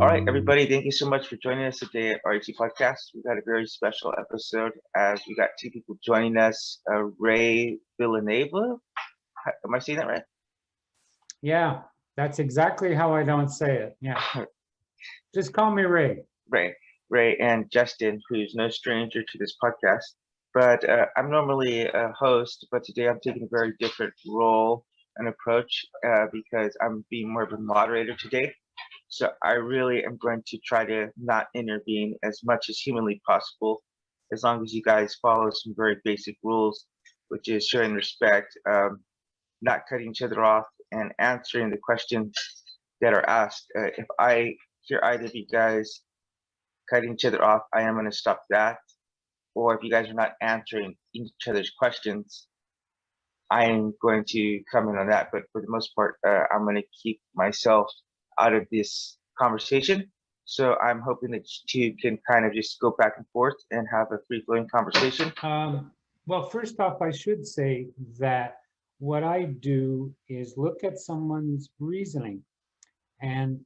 All right, everybody, thank you so much for joining us today at RET Podcast. We've got a very special episode as we got two people joining us, Ray Villaneva. Am I saying that right? Yeah, that's exactly how I don't say it. Yeah. Just call me Ray. Ray, and Justin, who's no stranger to this podcast. But I'm normally a host, but today I'm taking a very different role and approach because I'm being more of a moderator today. So I really am going to try to not intervene as much as humanly possible, as long as you guys follow some very basic rules, which is showing respect, not cutting each other off, and answering the questions that are asked. If I hear either of you guys cutting each other off, I am going to stop that. Or if you guys are not answering each other's questions, I am going to come in on that. But for the most part, I'm going to keep myself out of this conversation. So I'm hoping that you two can kind of just go back and forth and have a free-flowing conversation. Well, first off, I should say that what I do is look at someone's reasoning and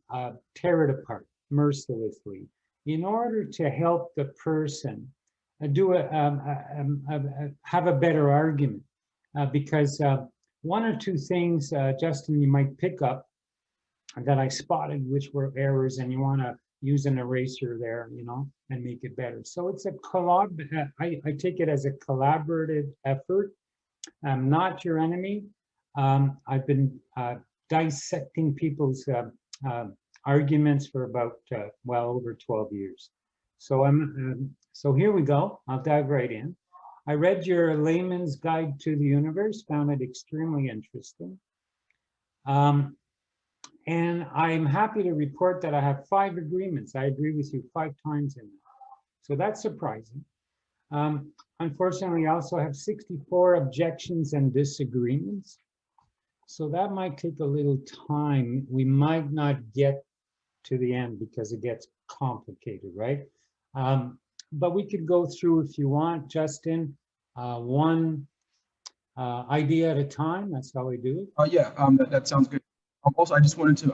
tear it apart mercilessly in order to help the person have a better argument. Because one or two things, Justin, you might pick up that I spotted, which were errors, and you want to use an eraser there, and make it better. So it's a I take it as a collaborative effort. I'm not your enemy. I've been dissecting people's arguments for about well over 12 years. So so here we go. I'll dive right in. I read your Layman's Guide to the Universe, found it extremely interesting. And I'm happy to report that I have 5 agreements. I agree with you 5 times in that. So that's surprising. Unfortunately, I also have 64 objections and disagreements. So that might take a little time. We might not get to the end because it gets complicated, right? But we could go through, if you want, Justin, one idea at a time. That's how we do it. Yeah, that sounds good. Also, I just wanted to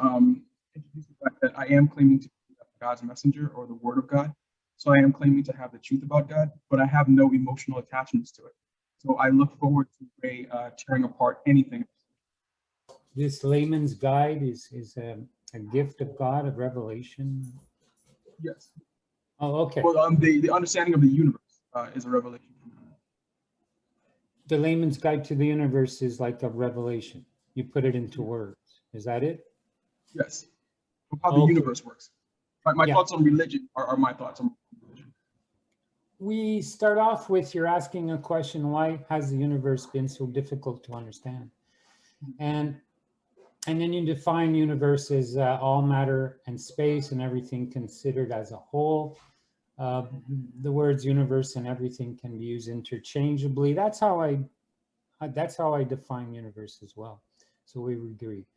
introduce the fact that I am claiming to be God's messenger or the Word of God. So I am claiming to have the truth about God, but I have no emotional attachments to it. So I look forward to Ray tearing apart anything. This Layman's Guide is a gift of God, of revelation. Yes. Oh, okay. Well, the understanding of the universe is a revelation. The Layman's Guide to the Universe is like a revelation. You put it into words. Is that it? Yes. How the universe works. My thoughts on religion are my thoughts on religion. We start off with you're asking a question, why has the universe been so difficult to understand? And then you define universe as all matter and space and everything considered as a whole. The words universe and everything can be used interchangeably. That's how I define universe as well. So we agree.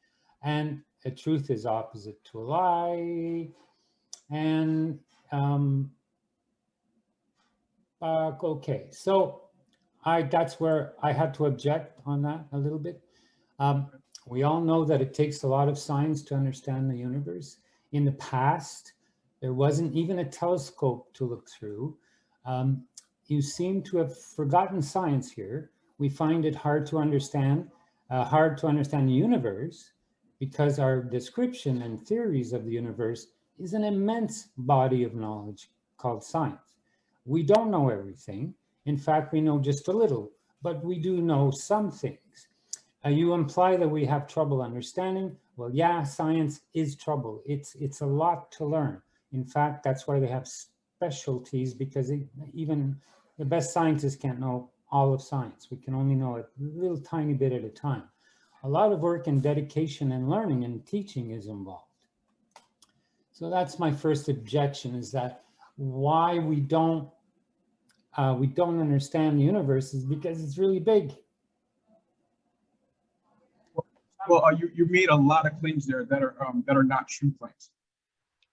And a truth is opposite to a lie. And okay, so that's where I had to object on that a little bit. We all know that it takes a lot of science to understand the universe. In the past, there wasn't even a telescope to look through. You seem to have forgotten science here. We find it hard to understand the universe because our description and theories of the universe is an immense body of knowledge called science. We don't know everything. In fact, we know just a little, but we do know some things. You imply that we have trouble understanding. Well, yeah, science is trouble. It's a lot to learn. In fact, that's why they have specialties, because even the best scientists can't know all of science. We can only know a little tiny bit at a time. A lot of work and dedication and learning and teaching is involved. So that's my first objection, is that why we don't understand the universe is because it's really big. Well, you made a lot of claims there that are not true claims.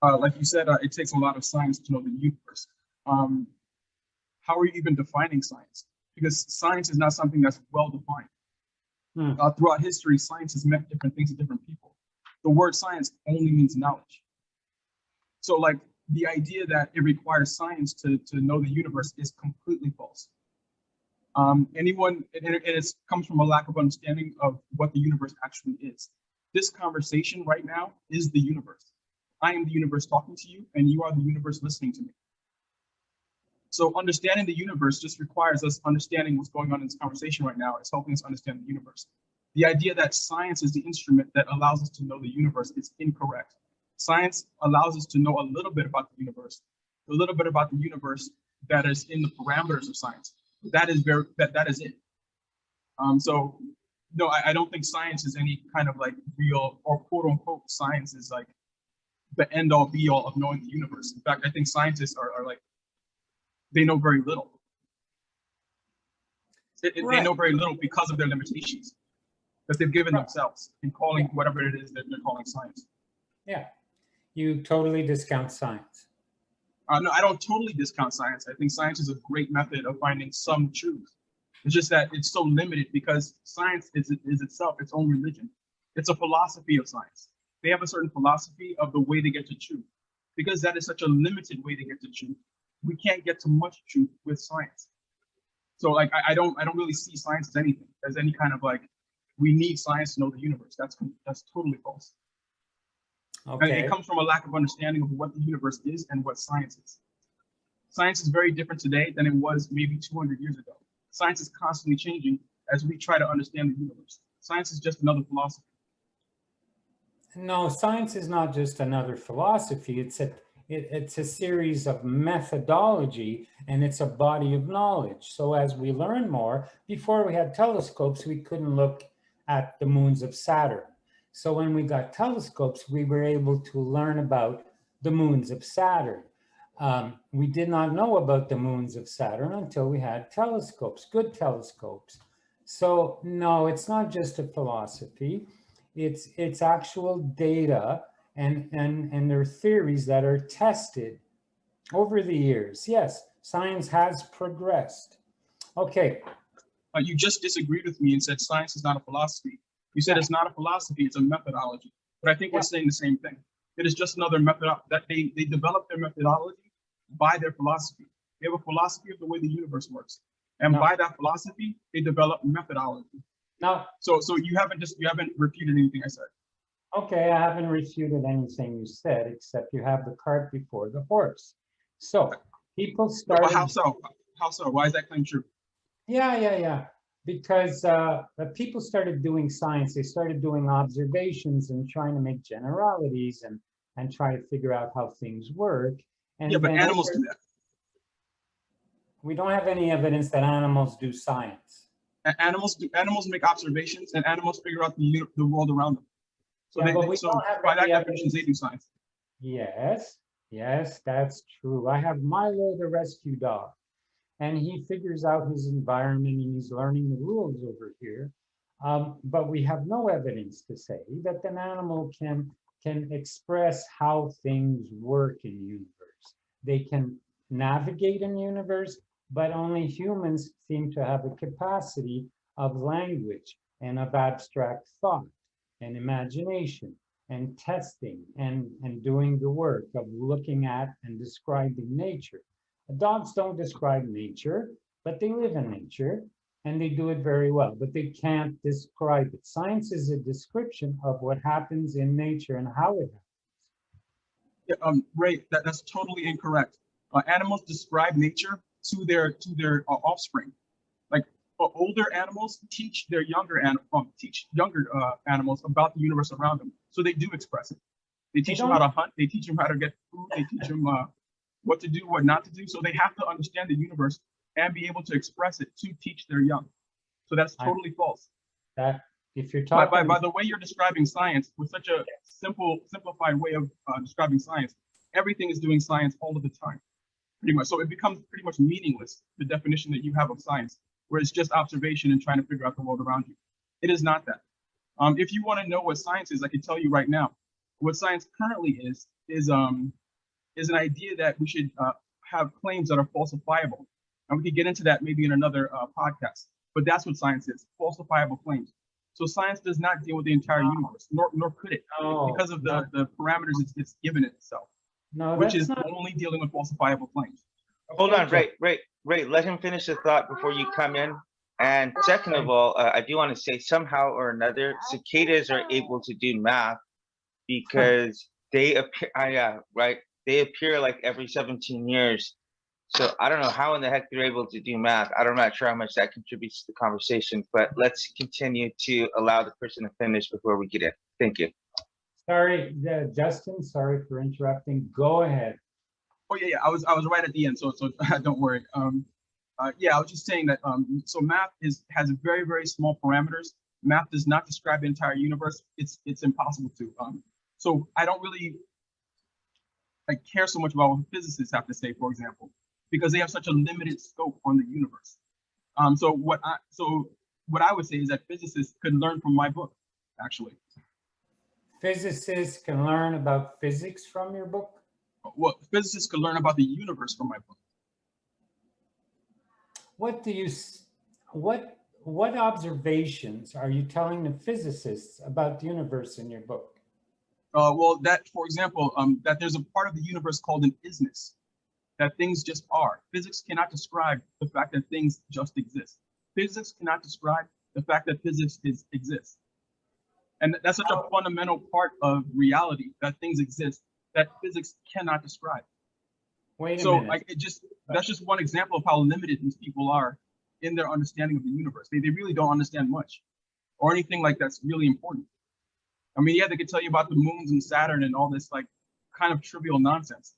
Like you said, it takes a lot of science to know the universe. How are you even defining science? Because science is not something that's well defined. Throughout history, science has meant different things to different people. The word science only means knowledge. So like the idea that it requires science to know the universe is completely false. It comes from a lack of understanding of what the universe actually is. This conversation right now is the universe. I am the universe talking to you, and you are the universe listening to me. So understanding the universe just requires us understanding what's going on in this conversation right now. It's helping us understand the universe. The idea that science is the instrument that allows us to know the universe is incorrect. Science allows us to know a little bit about the universe, that is in the parameters of science. That is it. So no, I don't think science is any kind of like real or quote unquote science is like the end all be all of knowing the universe. In fact, I think scientists are like, they know very little. They know very little because of their limitations that they've given themselves in calling whatever it is that they're calling science. Yeah, you totally discount science. No, I don't totally discount science. I think science is a great method of finding some truth. It's just that it's so limited because science is itself its own religion. It's a philosophy of science. They have a certain philosophy of the way to get to truth. Because that is such a limited way to get to truth, we can't get to much truth with science. So like I don't really see science as any kind of like, we need science to know the universe. That's totally false. Okay. And it comes from a lack of understanding of what the universe is and what science is. Science is very different today than it was maybe 200 years ago. Science is constantly changing as we try to understand the universe. Science is just another philosophy. No, science is not just another philosophy. It's a series of methodology, and it's a body of knowledge. So as we learn more, before we had telescopes, we couldn't look at the moons of Saturn. So when we got telescopes, we were able to learn about the moons of Saturn. We did not know about the moons of Saturn until we had telescopes, good telescopes. So no, it's not just a philosophy. It's actual data and there are theories that are tested over the years. Yes, science has progressed. Okay. You just disagreed with me and said science is not a philosophy. You said it's not a philosophy, it's a methodology. But I think we're saying the same thing. It is just another method that they develop their methodology by their philosophy. They have a philosophy of the way the universe works. And by that philosophy, they develop methodology. Now, so you haven't refuted anything I said. Okay, I haven't refuted anything you said, except you have the cart before the horse. So people started. But how so? How so? Why is that claim true? Yeah. Because people started doing science. They started doing observations and trying to make generalities and try to figure out how things work. And yeah, but animals do that. We don't have any evidence that animals do science. Animals make observations, and animals figure out the world around them. So by that definition, they do science. Yes, that's true. I have Milo, the rescue dog, and he figures out his environment and he's learning the rules over here. But we have no evidence to say that an animal can express how things work in the universe. They can navigate in the universe, but only humans seem to have a capacity of language and of abstract thought and imagination and testing and doing the work of looking at and describing nature. Dogs don't describe nature, but they live in nature and they do it very well, but they can't describe it. Science is a description of what happens in nature and how it happens. Yeah, Ray, that's totally incorrect. Animals describe nature to their offspring. Like older animals teach their younger animals about the universe around them. So they do express it. They teach them how to hunt. They teach them how to get food. They teach them what to do, what not to do. So they have to understand the universe and be able to express it to teach their young. So that's totally false. That if you're talking by the way you're describing science with such a simplified way of describing science, everything is doing science all of the time, pretty much. So it becomes pretty much meaningless, the definition that you have of science, where it's just observation and trying to figure out the world around you. It is not that. If you want to know what science is, I can tell you right now. What science currently is an idea that we should have claims that are falsifiable. And we could get into that maybe in another podcast. But that's what science is, falsifiable claims. So science does not deal with the entire universe, nor could it, because of the parameters it's given itself. No, which that's is not. only dealing with falsifiable claims. Hold Okay, on, Jeff. Ray, let him finish the thought before you come in. And second of all, I do want to say somehow or another, cicadas are able to do math because they appear, right? They appear like every 17 years. So I don't know how in the heck they're able to do math. I'm not sure how much that contributes to the conversation, but let's continue to allow the person to finish before we get in. Thank you. Sorry, Justin, sorry for interrupting. Go ahead. Oh yeah, I was right at the end, so don't worry. Yeah, I was just saying that. So math has very small parameters. Math does not describe the entire universe. It's impossible to. So I don't really care so much about what physicists have to say, for example, because they have such a limited scope on the universe. So what I would say is that physicists could learn from my book, actually. Physicists can learn about physics from your book? Well, physicists could learn about the universe from my book. What do you, what observations are you telling the physicists about the universe in your book? Well, that, for example, that there's a part of the universe called an isness, that things just are. Physics cannot describe the fact that things just exist. Physics cannot describe the fact that physics exists. And that's such a fundamental part of reality, that things exist, that physics cannot describe. Wait a So minute. that's just one example of how limited these people are in their understanding of the universe. They really don't understand much or anything like that's really important. I mean, yeah, they could tell you about the moons and Saturn and all this like kind of trivial nonsense,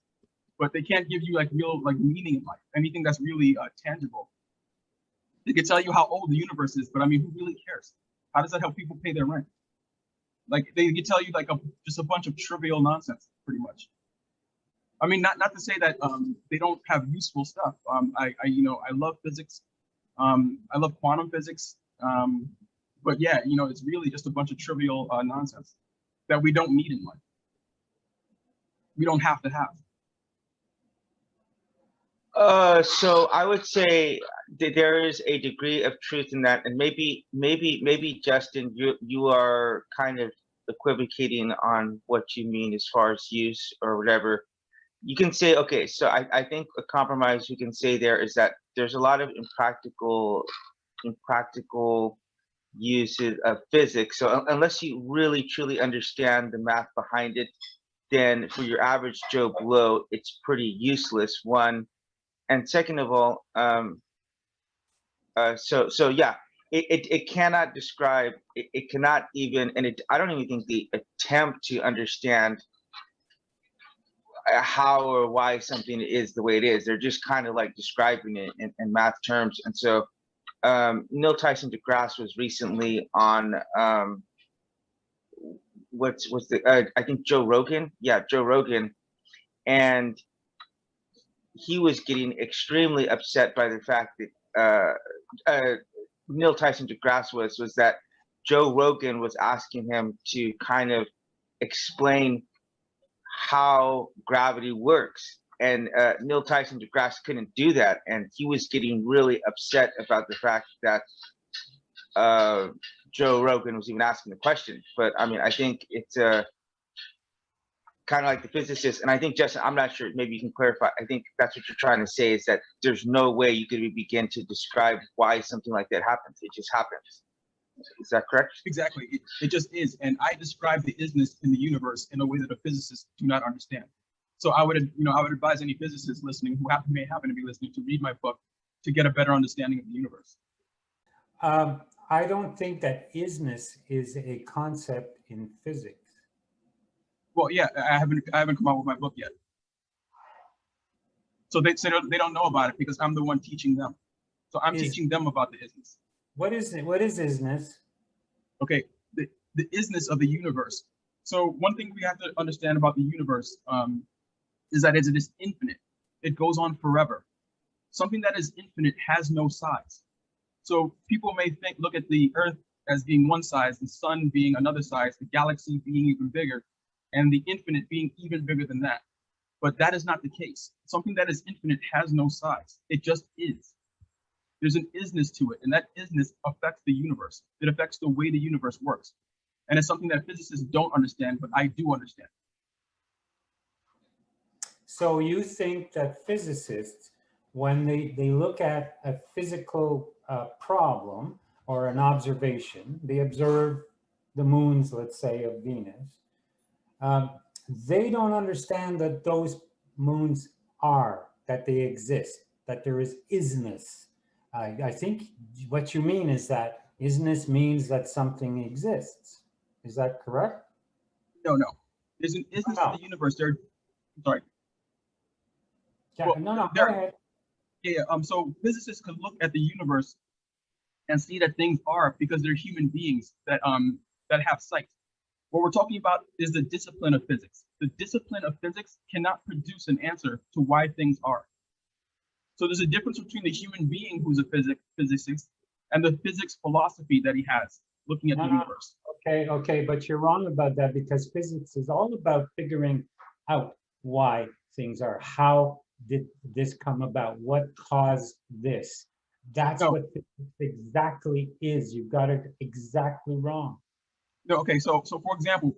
but they can't give you like real like meaning in life, anything that's really tangible. They could tell you how old the universe is, but I mean, who really cares? How does that help people pay their rent? Like they could tell you like just a bunch of trivial nonsense, pretty much. I mean, not to say that they don't have useful stuff. I love physics. I love quantum physics. But yeah, it's really just a bunch of trivial nonsense that we don't need in life. We don't have to have. So I would say that there is a degree of truth in that, and maybe Justin, you are kind of equivocating on what you mean as far as use or whatever. You can say, okay, so I think a compromise you can say there is that there's a lot of impractical uses of physics. So unless you really truly understand the math behind it, then for your average Joe Blow, it's pretty useless. One, and second of all, so yeah, it cannot describe, it cannot even, and I don't even think the attempt to understand how or why something is the way it is. They're just kind of like describing it in math terms. And so Neil Tyson deGrasse was recently on what's the I think Joe Rogan. Yeah, Joe Rogan. And he was getting extremely upset by the fact that Neil Tyson deGrasse was that Joe Rogan was asking him to kind of explain how gravity works, and Neil Tyson deGrasse couldn't do that, and he was getting really upset about the fact that Joe Rogan was even asking the question. But I mean, I think it's kind of like the physicist, and I think, Justin, I'm not sure, maybe you can clarify. I think that's what you're trying to say, is that there's no way you could begin to describe why something like that happens. It just happens. Is that correct? Exactly. It just is. And I describe the isness in the universe in a way that the physicists do not understand. So I would advise any physicists listening who may happen to be listening to read my book to get a better understanding of the universe. I don't think that isness is a concept in physics. Well, yeah, I haven't come out with my book yet. So they don't know about it because I'm the one teaching them. So I'm teaching them about the isness. What is it? What is isness? Okay, the isness of the universe. So one thing we have to understand about the universe is that it is infinite. It goes on forever. Something that is infinite has no size. So people may look at the Earth as being one size, the sun being another size, the galaxy being even bigger, and the infinite being even bigger than that. But that is not the case. Something that is infinite has no size. It just is. There's an isness to it, and that isness affects the universe. It affects the way the universe works. And it's something that physicists don't understand, but I do understand. So you think that physicists, when they look at a physical problem or an observation, they observe the moons, let's say, of Venus, um, they don't understand that those moons are, that they exist, that there is isness. I think what you mean is that isness means that something exists. Is that correct? No, no. There's an isness to No. the universe. There, sorry. Yeah, Well, no, go there, ahead. yeah. So physicists could look at the universe and see that things are because they're human beings that have sight. What we're talking about is the discipline of physics. The discipline of physics cannot produce an answer to why things are. So there's a difference between the human being who's a physicist and the physics philosophy that he has looking at the universe. Okay, but you're wrong about that because physics is all about figuring out why things are. How did this come about? What caused this? That's No. what physics exactly is. You got it exactly wrong. No, okay, so for example,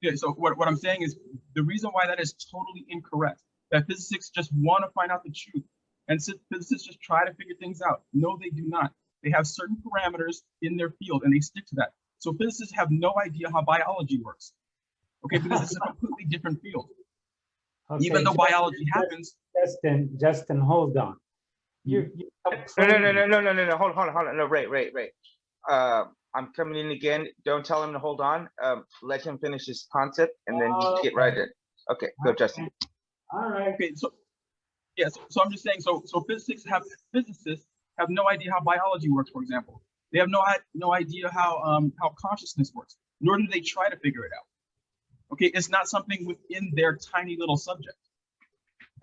yeah, so what I'm saying is the reason why that is totally incorrect, that physicists just want to find out the truth, and physicists just try to figure things out. No, they do not. They have certain parameters in their field and they stick to that. So physicists have no idea how biology works, okay, because it's a completely different field. Okay, Even though biology happens. Justin, hold on. You No. Hold on. No, Ray. I'm coming in again. Don't tell him to hold on. Let him finish his concept, and then you get right in. Okay, go, Justin. All right. Okay, so yeah, so I'm just saying. So physicists have no idea how biology works. For example, they have no idea how consciousness works. Nor do they try to figure it out. Okay, it's not something within their tiny little subject.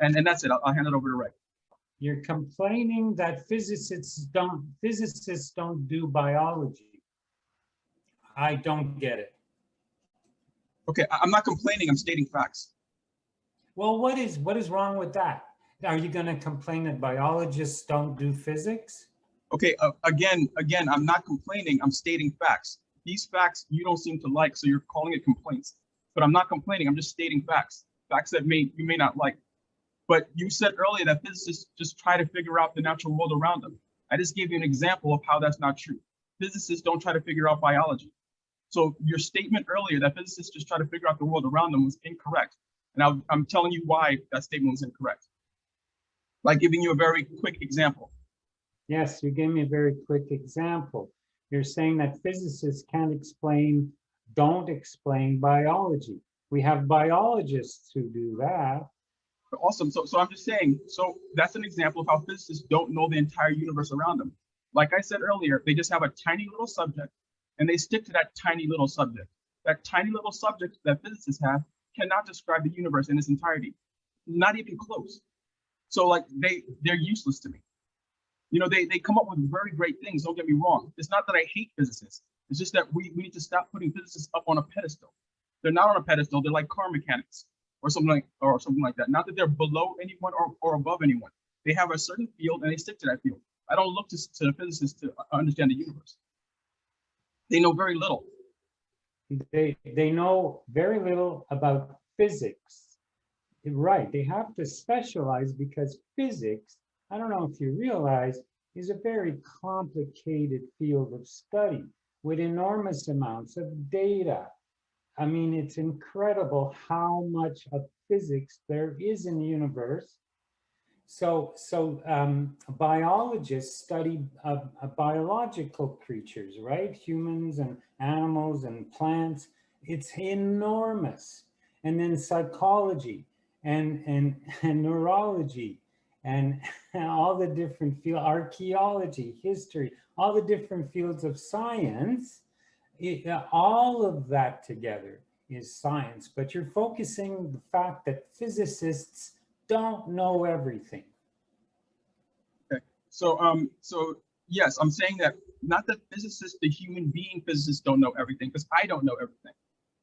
And that's it. I'll hand it over to Ray. You're complaining that physicists don't do biology. I don't get it. Okay, I'm not complaining. I'm stating facts. Well, what is wrong with that? Are you going to complain that biologists don't do physics? Okay, again, I'm not complaining. I'm stating facts. These facts you don't seem to like, so you're calling it complaints. But I'm not complaining. I'm just stating facts. Facts that you may not like. But you said earlier that physicists just try to figure out the natural world around them. I just gave you an example of how that's not true. Physicists don't try to figure out biology. So your statement earlier that physicists just try to figure out the world around them was incorrect. And I'm telling you why that statement was incorrect. By giving you a very quick example. Yes, you gave me a very quick example. You're saying that physicists don't explain biology. We have biologists who do that. Awesome. So I'm just saying, so that's an example of how physicists don't know the entire universe around them. Like I said earlier, they just have a tiny little subject and they stick to that tiny little subject. That tiny little subject that physicists have cannot describe the universe in its entirety, not even close. So like they're useless to me. You know, they come up with very great things, don't get me wrong. It's not that I hate physicists. It's just that we need to stop putting physicists up on a pedestal. They're not on a pedestal, they're like car mechanics or something like that. Not that they're below anyone or above anyone. They have a certain field and they stick to that field. I don't look to physicists to understand the universe. They know very little. They know very little about physics. Right, they have to specialize because physics, I don't know if you realize, is a very complicated field of study with enormous amounts of data. I mean, it's incredible how much of physics there is in the universe. So biologists study biological creatures, right? Humans and animals and plants. It's enormous. And then psychology and neurology and all the different fields, archaeology, history, all the different fields of science. All of that together is science, but you're focusing the fact that physicists don't know everything. Okay. So yes, I'm saying that not that physicists, the human being physicists don't know everything, because I don't know everything.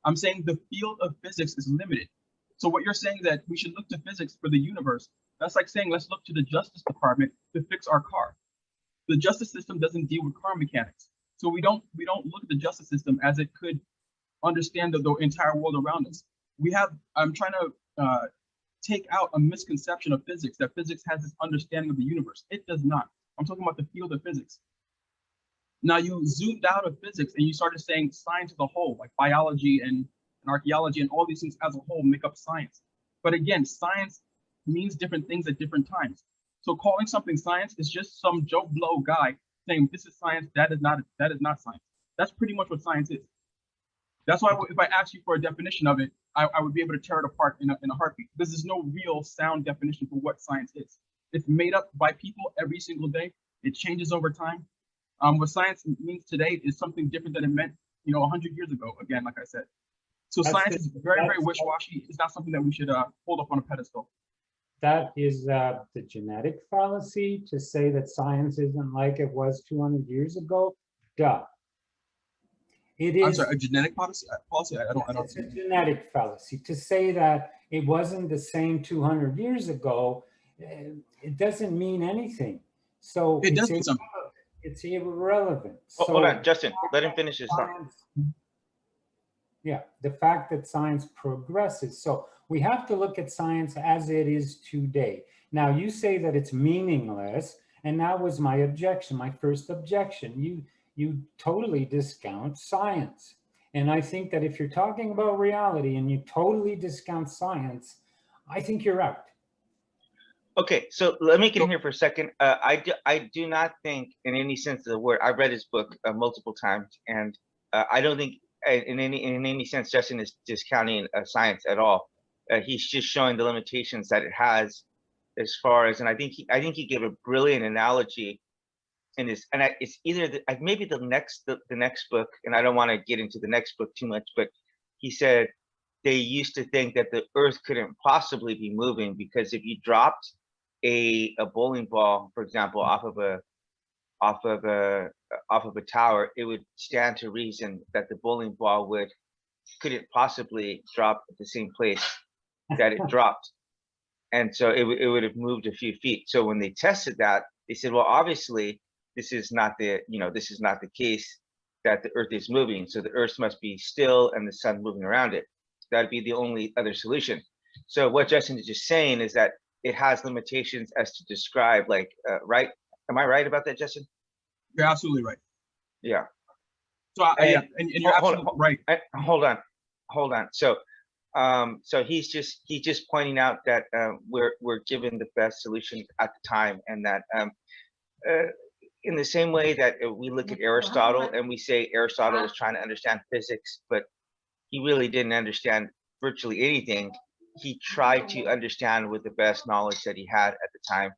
I'm saying the field of physics is limited. So what you're saying that we should look to physics for the universe, that's like saying let's look to the Justice Department to fix our car. The justice system doesn't deal with car mechanics. So we don't look at the justice system as it could understand the entire world around us. I'm trying to take out a misconception of physics, that physics has this understanding of the universe. It does not. I'm talking about the field of physics. Now you zoomed out of physics and you started saying science as a whole, like biology and archaeology and all these things as a whole make up science. But again, science means different things at different times. So calling something science is just some Joe Blow guy saying this is science, that is not science. That's pretty much what science is. That's why if I ask you for a definition of it, I would be able to tear it apart in a heartbeat. There's no real sound definition for what science is. It's made up by people every single day. It changes over time. What science means today is something different than it meant, 100 years ago. Again, like I said, so science is very, very wishy-washy. It's not something that we should hold up on a pedestal. That is the genetic fallacy to say that science isn't like it was 200 years ago. Duh. It is. I'm sorry, a genetic policy? I don't. It's a genetic fallacy to say that it wasn't the same 200 years ago. It doesn't mean anything. So it does mean something. It's irrelevant. Oh, hold on, Justin. Let him finish his thought. Yeah, the fact that science progresses. So we have to look at science as it is today. Now you say that it's meaningless, and that was my objection, my first objection. You totally discount science. And I think that if you're talking about reality and you totally discount science, I think you're out. Okay, so let me get in here for a second. I do not think in any sense of the word, I've read his book multiple times, and I don't think in any sense Justin is discounting science at all. He's just showing the limitations that it has as far as, and I think he gave a brilliant analogy in this, and it's either maybe the next book, and I don't want to get into the next book too much, but he said they used to think that the Earth couldn't possibly be moving because if you dropped a bowling ball, for example, off of a tower, it would stand to reason that the bowling ball couldn't possibly drop at the same place that it dropped, and so it would have moved a few feet. So when they tested that, they said, well, obviously this is not the case that the Earth is moving. So the Earth must be still and the sun moving around it. That'd be the only other solution. So what Justin is just saying is that it has limitations as to describe, like, right? Am I right about that, Justin? You're absolutely right. Yeah. So and you're absolutely right. Hold on. So he's just pointing out that we're given the best solution at the time, and that in the same way that we look at Aristotle and we say Aristotle was trying to understand physics, but he really didn't understand virtually anything. He tried to understand with the best knowledge that he had at the time.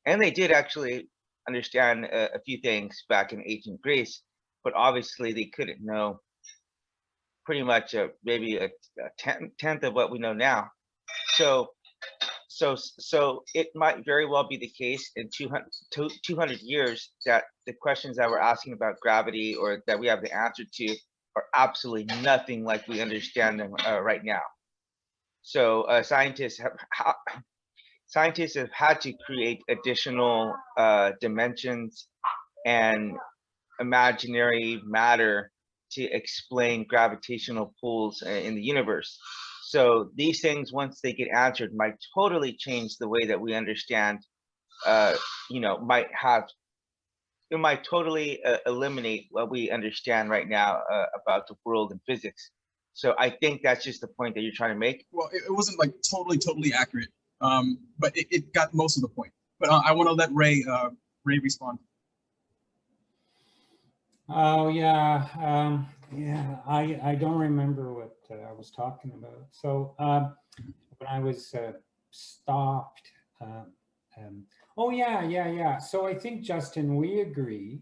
And they did actually understand a few things back in ancient Greece, but obviously they couldn't know pretty much maybe a tenth of what we know now. So it might very well be the case in 200 years that the questions that we're asking about gravity or that we have the answer to are absolutely nothing like we understand them right now. So scientists have had to create additional dimensions and imaginary matter to explain gravitational pulls in the universe. So these things, once they get answered, might totally change the way that we understand. It might totally eliminate what we understand right now about the world and physics. So I think that's just the point that you're trying to make. Well, it wasn't like totally accurate, but it got most of the point. But I want to let Ray respond. Oh yeah, I don't remember what I was talking about. So when I was stopped. Oh yeah. So I think, Justin, we agree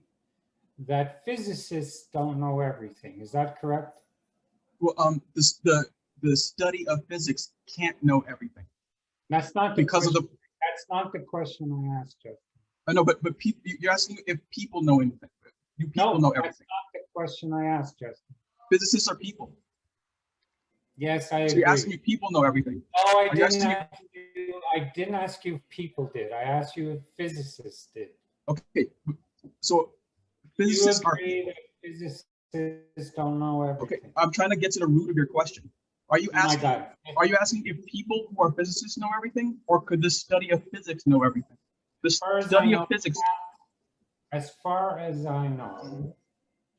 that physicists don't know everything. Is that correct? Well, the study of physics can't know everything. That's not the because question. of the. That's not the question I asked, Justin. I know, but you're asking if people know anything. Do people know everything? That's not the question I asked, Justin. Physicists are people. Yes, I agree. So you're asking if people know everything. No, I didn't ask you if people did. I asked you if physicists did. Okay, so physicists you agree that physicists don't know everything. Okay, I'm trying to get to the root of your question. Are you Oh my asking? God. Are you asking if people who are physicists know everything, or could the study of physics know everything? The far as I study know, of physics. As far as I know,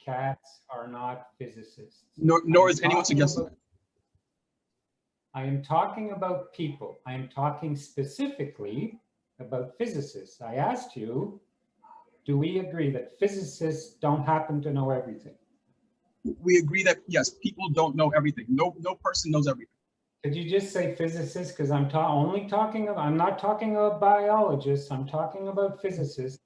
cats are not physicists. Nor is anyone suggesting that. I am talking about people. I am talking specifically about physicists. I asked you, do we agree that physicists don't happen to know everything? We agree that yes, people don't know everything. No person knows everything. Could you just say physicists? Because I'm only talking about, I'm not talking about biologists. I'm talking about physicists.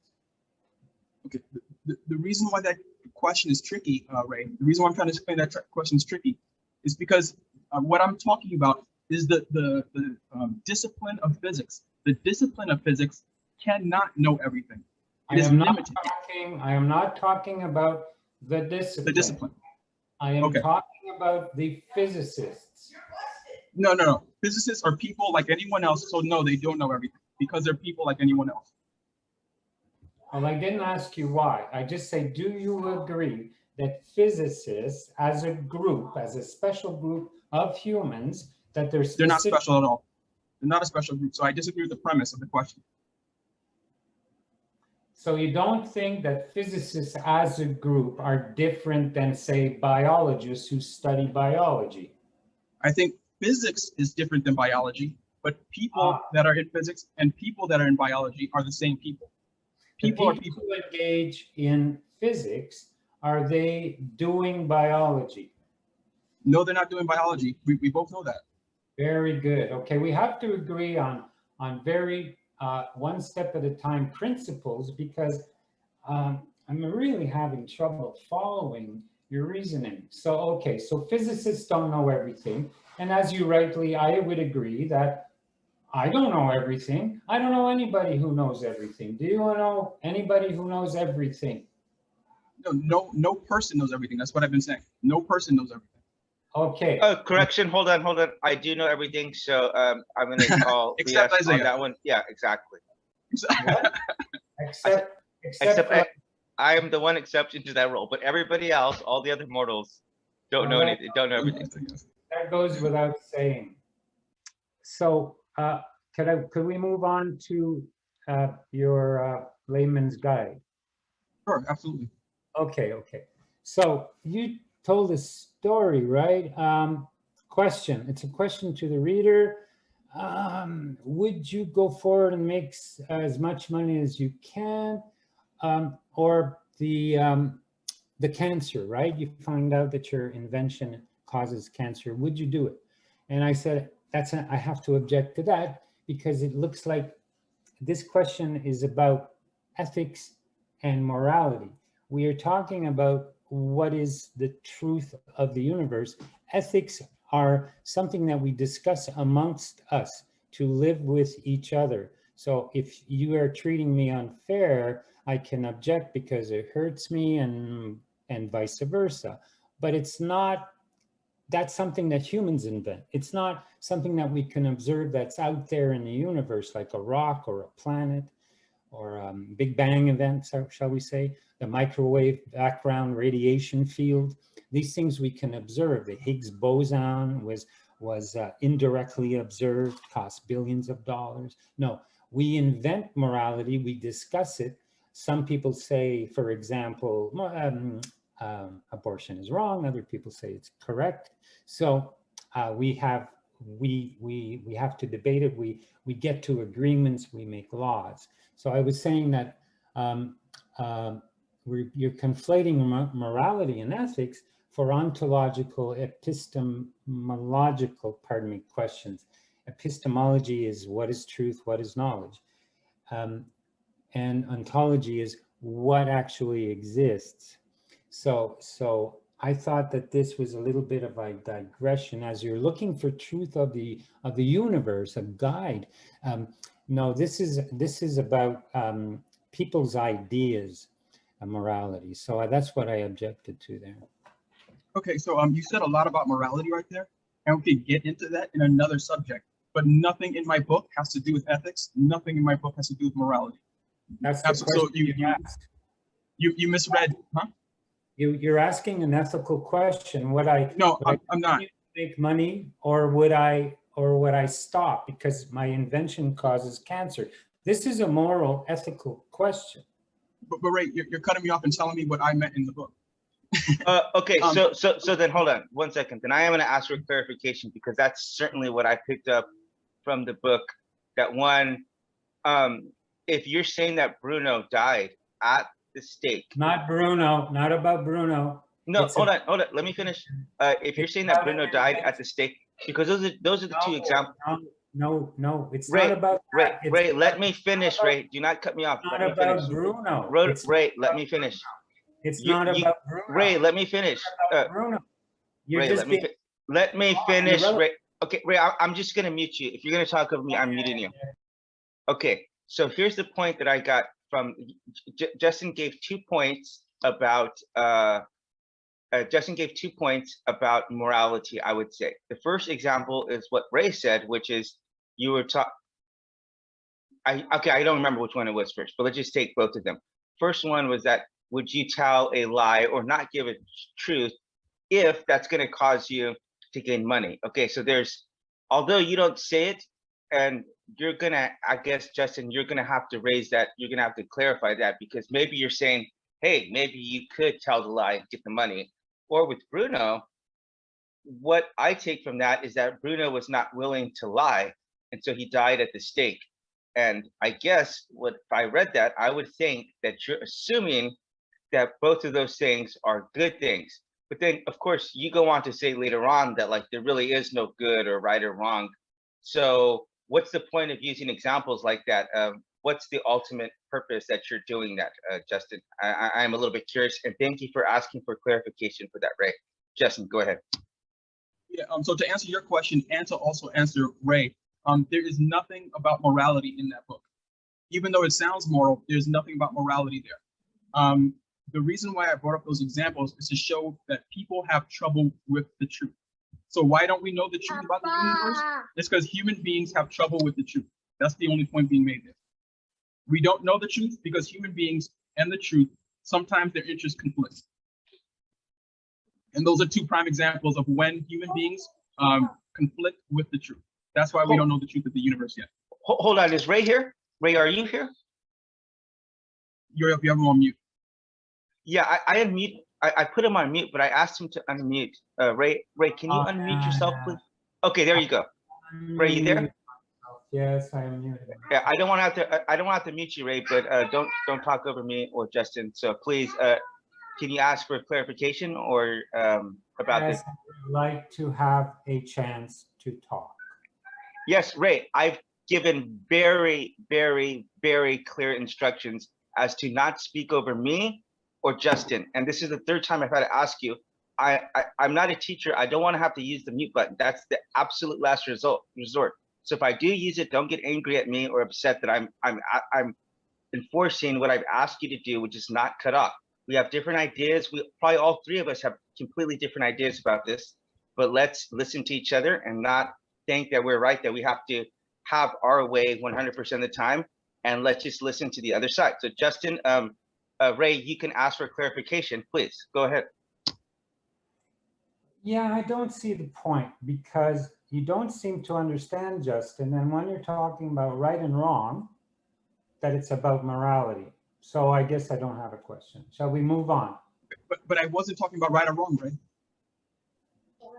Okay. The reason why that question is tricky, Ray, the reason why I'm trying to explain that question is tricky is because what I'm talking about is the discipline of physics. The discipline of physics cannot know everything. It is limited. I am not talking about the discipline. The discipline. I am talking about the physicists. No. Physicists are people like anyone else, so no, they don't know everything because they're people like anyone else. Well, I didn't ask you why. I just say, do you agree that physicists as a group, as a special group of humans, that they're not special at all. They're not a special group. So I disagree with the premise of the question. So you don't think that physicists as a group are different than, say, biologists who study biology? I think physics is different than biology, but people that are in physics and people that are in biology are the same people. People who engage in physics, are they doing biology? No, they're not doing biology. We both know that. Very good. Okay, we have to agree on very one step at a time principles, because I'm really having trouble following your reasoning. So, okay, so physicists don't know everything. And as you rightly, I would agree that I don't know everything. I don't know anybody who knows everything. Do you know anybody who knows everything? No person knows everything. That's what I've been saying. No person knows everything. Okay. Oh, correction. Hold on. I do know everything. So I'm going to call Except Rias Isaiah. on that one. Yeah, exactly. Except I am the one exception to that rule, but everybody else, all the other mortals, don't know anything. Don't know everything. That goes without saying. So could we move on to your layman's guide? Sure, absolutely. Okay. So you told a story, right? Question. It's a question to the reader. Would you go forward and make as much money as you can, or the cancer, right? You find out that your invention causes cancer. Would you do it? And I said, I have to object to that, because it looks like this question is about ethics and morality. We are talking about what is the truth of the universe. Ethics are something that we discuss amongst us to live with each other. So if you are treating me unfair, I can object because it hurts me, and vice versa. But it's not, that's something that humans invent. It's not something that we can observe that's out there in the universe, like a rock or a planet or Big Bang event, shall we say, the microwave background radiation field. These things we can observe. The Higgs boson was indirectly observed, cost billions of dollars. No, we invent morality, we discuss it. Some people say, for example, abortion is wrong. Other people say it's correct. So we have to debate it. We get to agreements. We make laws. So I was saying that you're conflating morality and ethics for ontological, epistemological, questions. Epistemology is what is truth, what is knowledge, and ontology is what actually exists. So I thought that this was a little bit of a digression as you're looking for truth of the universe, a guide. No, this is about people's ideas of morality. So that's what I objected to there. Okay, so you said a lot about morality right there, and we could get into that in another subject. But nothing in my book has to do with ethics. Nothing in my book has to do with morality. That's the question you asked. You misread, huh? You're asking an ethical question. I'm not. make money, or would I stop because my invention causes cancer? This is a moral, ethical question. But Ray, you're cutting me off and telling me what I meant in the book. Okay, so then hold on 1 second. Then I am going to ask for clarification, because that's certainly what I picked up from the book. That one, if you're saying that Bruno died at the stake. Not Bruno, not about Bruno. No, It's hold on. Let me finish. If you're saying that Bruno died at the stake, because those are the two examples. No, it's Ray, not about Ray, that. Ray, let me finish. Ray, do not cut me off. It's Let not me about finish. Bruno. Ray, let me finish. It's not about Bruno. Ray, let me finish. Bruno. You're Ray, just being let me finish. irrelevant. Ray, okay, Ray, I'm just gonna mute you. If you're gonna talk over me, I'm muting you. Okay, so here's the point that I got from Justin gave 2 points about morality, I would say. The first example is what Ray said, which is you were talking. Okay, I don't remember which one it was first, but let's just take both of them. First one was that, would you tell a lie or not give a truth if that's going to cause you to gain money? Okay, so there's, although you don't say it, and you're gonna, I guess, Justin, you're gonna have to raise that, you're gonna have to clarify that, because maybe you're saying, hey, maybe you could tell the lie and get the money. Or with Bruno, what I take from that is that Bruno was not willing to lie, and so he died at the stake. And I guess if I read that, I would think that you're assuming that both of those things are good things. But then, of course, you go on to say later on that like there really is no good or right or wrong. So what's the point of using examples like that? What's the ultimate purpose that you're doing that, Justin? I'm a little bit curious, and thank you for asking for clarification for that, Ray. Justin, go ahead. Yeah. So to answer your question and to also answer Ray, there is nothing about morality in that book. Even though it sounds moral, there's nothing about morality there. The reason why I brought up those examples is to show that people have trouble with the truth. So why don't we know the truth about the universe? It's because human beings have trouble with the truth. That's the only point being made there. We don't know the truth because human beings and the truth, sometimes their interests conflict. And those are two prime examples of when human beings conflict with the truth. That's why we don't know the truth of the universe yet. Hold on, is Ray here? Ray, are you here? You have him on mute. Yeah, I unmute. I put him on mute, but I asked him to unmute. Ray, can you unmute yourself, please? Okay, there you go. Ray, you there? Yes, I am muted. Yeah, I don't want to have to mute you, Ray, but don't talk over me or Justin. So please, can you ask for clarification or about this? Yes, I would like to have a chance to talk. Yes, Ray, I've given very, very, very clear instructions as to not speak over me or Justin. And this is the third time I've had to ask you. I'm not a teacher. I don't want to have to use the mute button. That's the absolute last resort. So if I do use it, don't get angry at me or upset that I'm enforcing what I've asked you to do, which is not cut off. We have different ideas. We probably all three of us have completely different ideas about this, but let's listen to each other and not think that we're right, that we have to have our way 100% of the time, and let's just listen to the other side. So Justin, Ray, you can ask for clarification, please. Go ahead. Yeah, I don't see the point because you don't seem to understand, Justin, and when you're talking about right and wrong, that it's about morality. So I guess I don't have a question. Shall we move on? But I wasn't talking about right or wrong, Ray.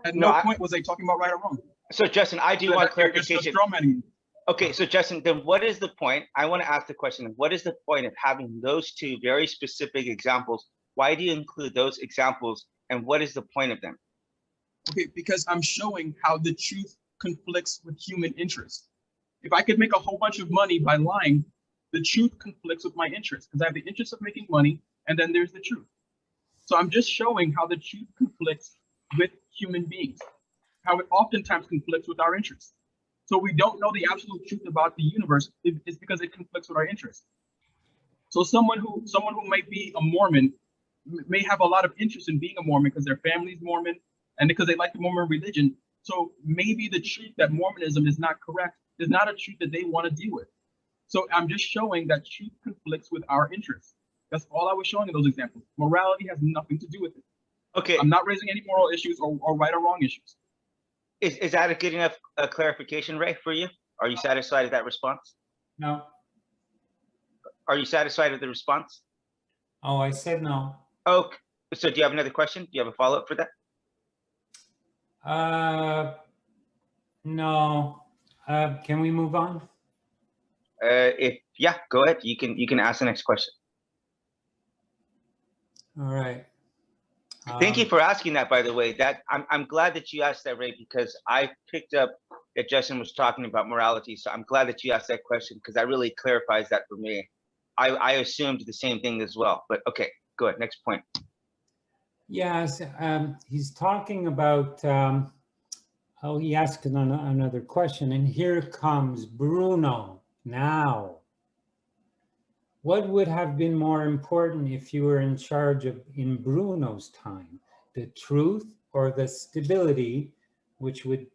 At no point was I talking about right or wrong. So Justin, I do want clarification. Okay, so Justin, then what is the point? I want to ask the question, what is the point of having those two very specific examples? Why do you include those examples, and what is the point of them? Okay, because I'm showing how the truth conflicts with human interest. If I could make a whole bunch of money by lying, the truth conflicts with my interest because I have the interest of making money, and then there's the truth. So I'm just showing how the truth conflicts with human beings, how it oftentimes conflicts with our interests. So we don't know the absolute truth about the universe is because it conflicts with our interests. So someone who might be a Mormon may have a lot of interest in being a Mormon because their family's Mormon and because they like the Mormon religion. So maybe the truth that Mormonism is not correct is not a truth that they want to deal with. So I'm just showing that truth conflicts with our interests. That's all I was showing in those examples. Morality has nothing to do with it. Okay. I'm not raising any moral issues or right or wrong issues. Is that a good enough clarification, Ray, for you? Are you satisfied with that response? No. Are you satisfied with the response? Oh, I said no. Oh, so do you have another question? Do you have a follow-up for that? No. Can we move on? Yeah, go ahead. You can ask the next question. All right. Thank you for asking that, by the way. That I'm glad that you asked that, Ray, because I picked up that Justin was talking about morality. So I'm glad that you asked that question because that really clarifies that for me. I assumed the same thing as well, but okay, go ahead. Next point. Yes, he's talking about, he asked another question, and here comes Bruno now. What would have been more important if you were in charge of, in Bruno's time, the truth or the stability, which would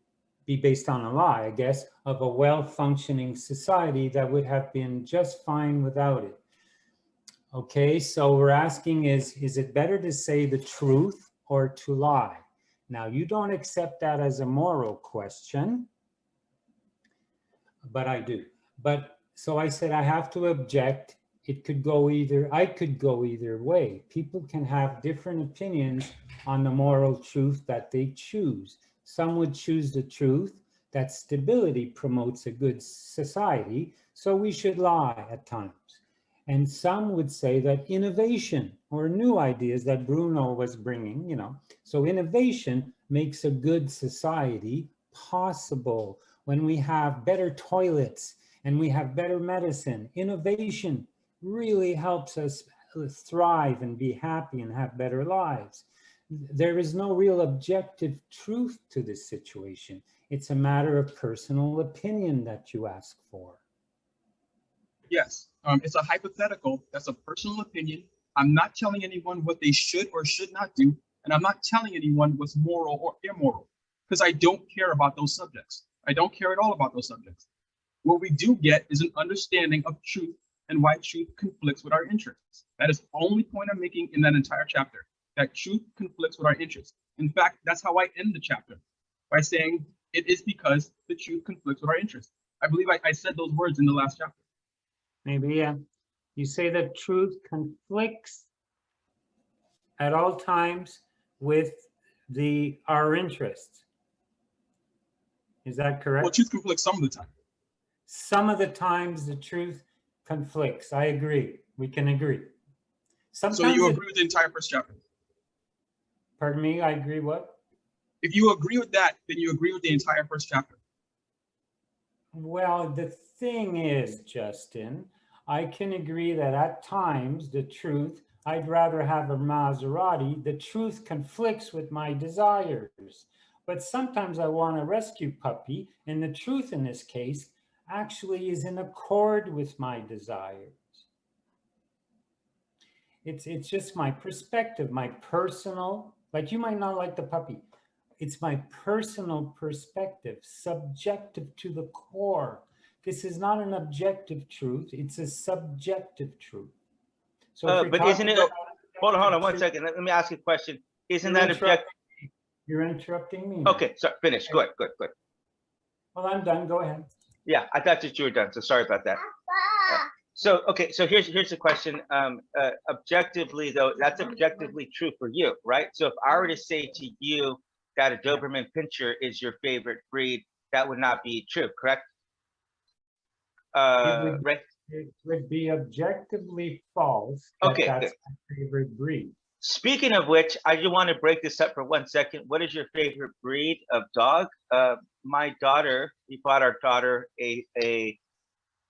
be based on a lie, I guess, of a well-functioning society that would have been just fine without it? Okay, so we're asking is it better to say the truth or to lie? Now, you don't accept that as a moral question, but I do. But so I said I have to object. It could go either, I could go either way. People can have different opinions on the moral truth that they choose. Some would choose the truth that stability promotes a good society, so we should lie at times. And some would say that innovation or new ideas that Bruno was bringing, so innovation makes a good society possible. When we have better toilets and we have better medicine, innovation really helps us thrive and be happy and have better lives. There is no real objective truth to this situation. It's a matter of personal opinion that you ask for. Yes, it's a hypothetical. That's a personal opinion. I'm not telling anyone what they should or should not do, and I'm not telling anyone what's moral or immoral, because I don't care about those subjects. I don't care at all about those subjects. What we do get is an understanding of truth and why truth conflicts with our interests. That is the only point I'm making in that entire chapter, that truth conflicts with our interests. In fact, that's how I end the chapter, by saying it is because the truth conflicts with our interests. I believe I said those words in the last chapter. Maybe, yeah. You say that truth conflicts at all times with our interests. Is that correct? Well, truth conflicts some of the time. Some of the times the truth conflicts. I agree. We can agree. Sometimes so you agree with the entire first chapter? Pardon me, I agree what? If you agree with that, then you agree with the entire first chapter. Well, the thing is, Justin, I can agree that at times the truth, I'd rather have a Maserati, the truth conflicts with my desires. But sometimes I want a rescue puppy, and the truth in this case actually is in accord with my desires. It's just my perspective, my personal, like you might not like the puppy. It's my personal perspective, subjective to the core. This is not an objective truth, it's a subjective truth. So but isn't it, hold on 1 second, let me ask you a question. Isn't that objective? You're interrupting me now. Okay, so finish, good. Well, I'm done, go ahead. Yeah, I thought that you were done, so sorry about that. So here's the question. Objectively though, that's objectively true for you, right? So if I were to say to you that a Doberman Pinscher is your favorite breed, that would not be true, correct? Right? It would be objectively false that Okay, that's my favorite breed. Speaking of which, I just want to break this up for 1 second. What is your favorite breed of dog? My daughter, we bought our daughter a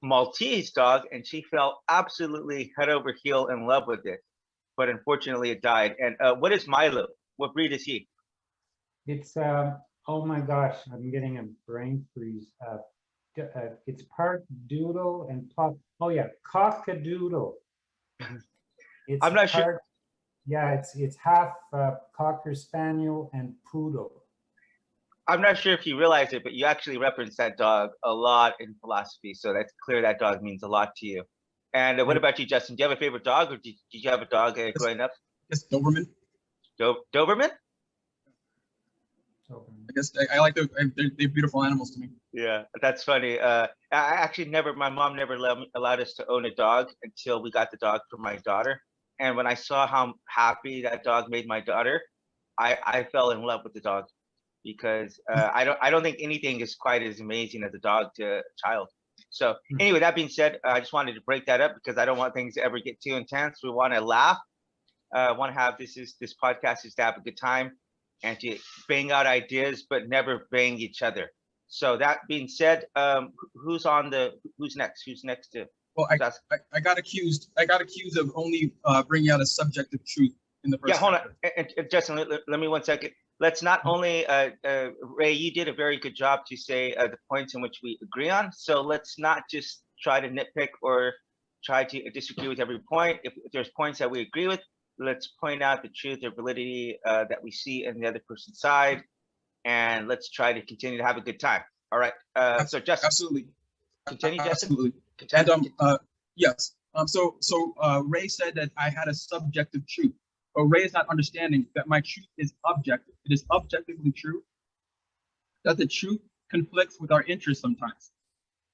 Maltese dog, and she fell absolutely head over heel in love with it. But unfortunately, it died. And what is Milo? What breed is he? It's, oh my gosh, I'm getting a brain freeze. It's part doodle and pop. Oh yeah, cockadoodle. It's I'm not sure. Yeah, it's half Cocker Spaniel and Poodle. I'm not sure if you realize it, but you actually reference that dog a lot in philosophy. So that's clear that dog means a lot to you. And what about you, Justin? Do you have a favorite dog, or did you have a dog growing up? It's Doberman. Doberman? I guess I like they're beautiful animals to me. Yeah, that's funny. I actually my mom never allowed us to own a dog until we got the dog for my daughter. And when I saw how happy that dog made my daughter, I fell in love with the dog because I don't think anything is quite as amazing as a dog to a child. So anyway, that being said, I just wanted to break that up because I don't want things to ever get too intense. We want to laugh. Want to have this podcast is to have a good time and to bang out ideas, but never bang each other. So that being said, who's next? Who's next to? Well, I got accused. I got accused of only bringing out a subjective truth in the first. Yeah, hold chapter. on, and Justin, let me 1 second. Let's not only Ray, you did a very good job to say the points in which we agree on. So let's not just try to nitpick or try to disagree with every point. If there's points that we agree with, let's point out the truth or validity that we see in the other person's side, and let's try to continue to have a good time. All right. So Justin, absolutely. Continue, Justin. Absolutely. Continue. And yes. So Ray said that I had a subjective truth, but Ray is not understanding that my truth is objective. It is objectively true that the truth conflicts with our interests sometimes.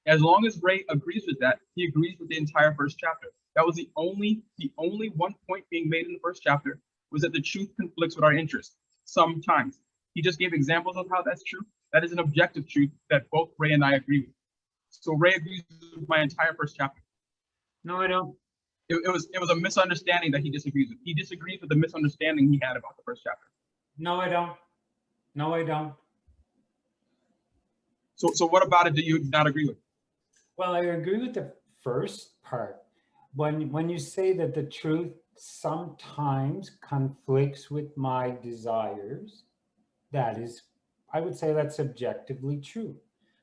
As long as Ray agrees with that, he agrees with the entire first chapter. That was the only 1 point being made in the first chapter was that the truth conflicts with our interests sometimes. He just gave examples of how that's true. That is an objective truth that both Ray and I agree with. So Ray agrees with my entire first chapter. No, I don't. It was a misunderstanding that he disagrees with. He disagrees with the misunderstanding he had about the first chapter. No, I don't. No, I don't. So what about it do you not agree with? Well, I agree with the first part. When you say that the truth sometimes conflicts with my desires, that is, I would say that's objectively true.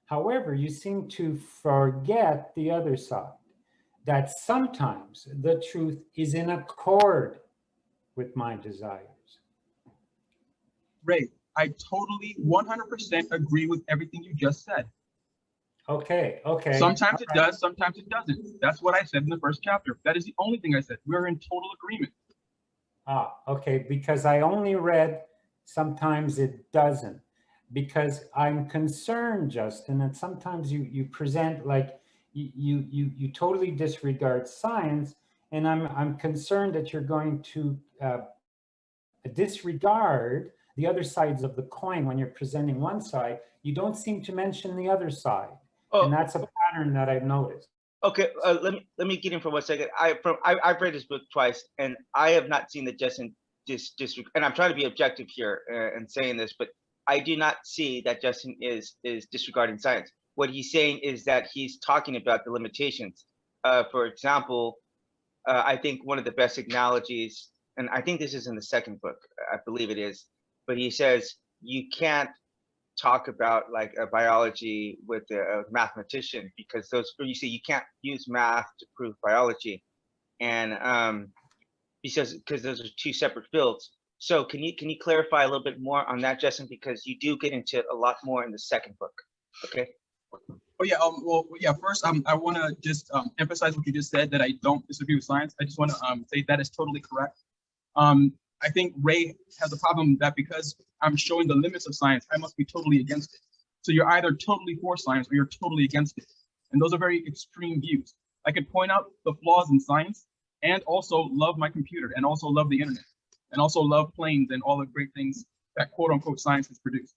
However, you seem to forget the other side, that sometimes the truth is in accord with my desires. Ray, I totally 100% agree with everything you just said. Okay. Sometimes it does, sometimes it doesn't. That's what I said in the first chapter. That is the only thing I said. We're in total agreement. Okay, because I only read sometimes it doesn't, because I'm concerned, Justin, that sometimes you present like you totally disregard science, and I'm concerned that you're going to disregard the other sides of the coin when you're presenting one side. You don't seem to mention the other side. And that's a pattern that I've noticed. Okay, let me get in for 1 second. I've read this book twice, and I have not seen that Justin and I'm trying to be objective here and saying this, but I do not see that Justin is disregarding science. What he's saying is that he's talking about the limitations. For example, I think one of the best analogies, and I think this is in the second book, I believe it is, but he says you can't talk about like a biology with a mathematician because you say you can't use math to prove biology, and because those are two separate fields. So can you clarify a little bit more on that, Justin, because you do get into a lot more in the second book. Okay. Oh yeah. Well, yeah. First, I want to just emphasize what you just said, that I don't disagree with science. I just want to say that is totally correct. I think Ray has a problem that because I'm showing the limits of science, I must be totally against it. So you're either totally for science or you're totally against it. And those are very extreme views. I could point out the flaws in science and also love my computer and also love the internet and also love planes and all the great things that quote unquote science has produced.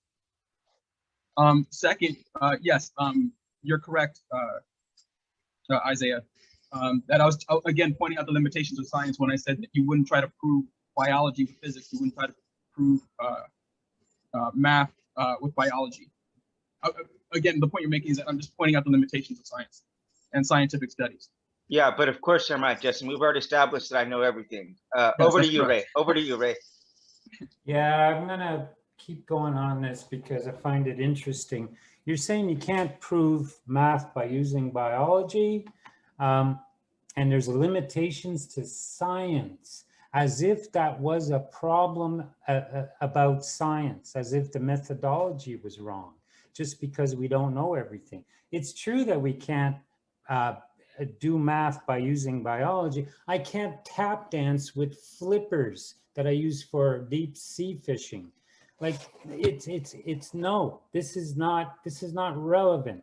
Second, yes, you're correct, Isaiah, that I was again pointing out the limitations of science when I said that you wouldn't try to prove biology with physics, you wouldn't try to prove math with biology. Again, the point you're making is that I'm just pointing out the limitations of science and scientific studies. Yeah, but of course I'm right, Justin. We've already established that I know everything. Yes, over to that's you, correct. Ray. Over to you, Ray. Yeah, I'm gonna keep going on this because I find it interesting. You're saying you can't prove math by using biology, and there's limitations to science, as if that was a problem about science, as if the methodology was wrong, just because we don't know everything. It's true that we can't do math by using biology. I can't tap dance with flippers that I use for deep sea fishing. Like no, this is not relevant.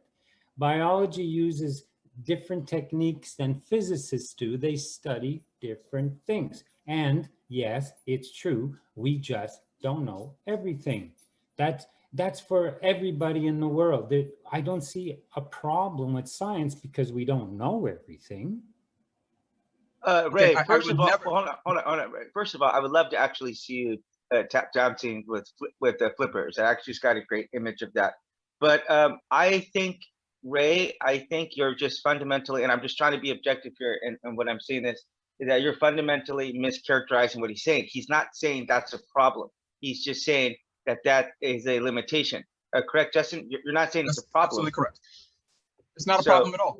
Biology uses different techniques than physicists do. They study different things. And yes, it's true, we just don't know everything. That's for everybody in the world. I don't see a problem with science because we don't know everything. Ray, I first would of all, never- hold on, Ray. First of all, I would love to actually see you tap dancing with the flippers. I actually just got a great image of that. But I think, Ray, I think you're just fundamentally, and I'm just trying to be objective here, and what I'm saying is that you're fundamentally mischaracterizing what he's saying. He's not saying that's a problem. He's just saying that that is a limitation. Correct, Justin? You're not saying That's it's a problem. absolutely correct. It's not a So- problem at all.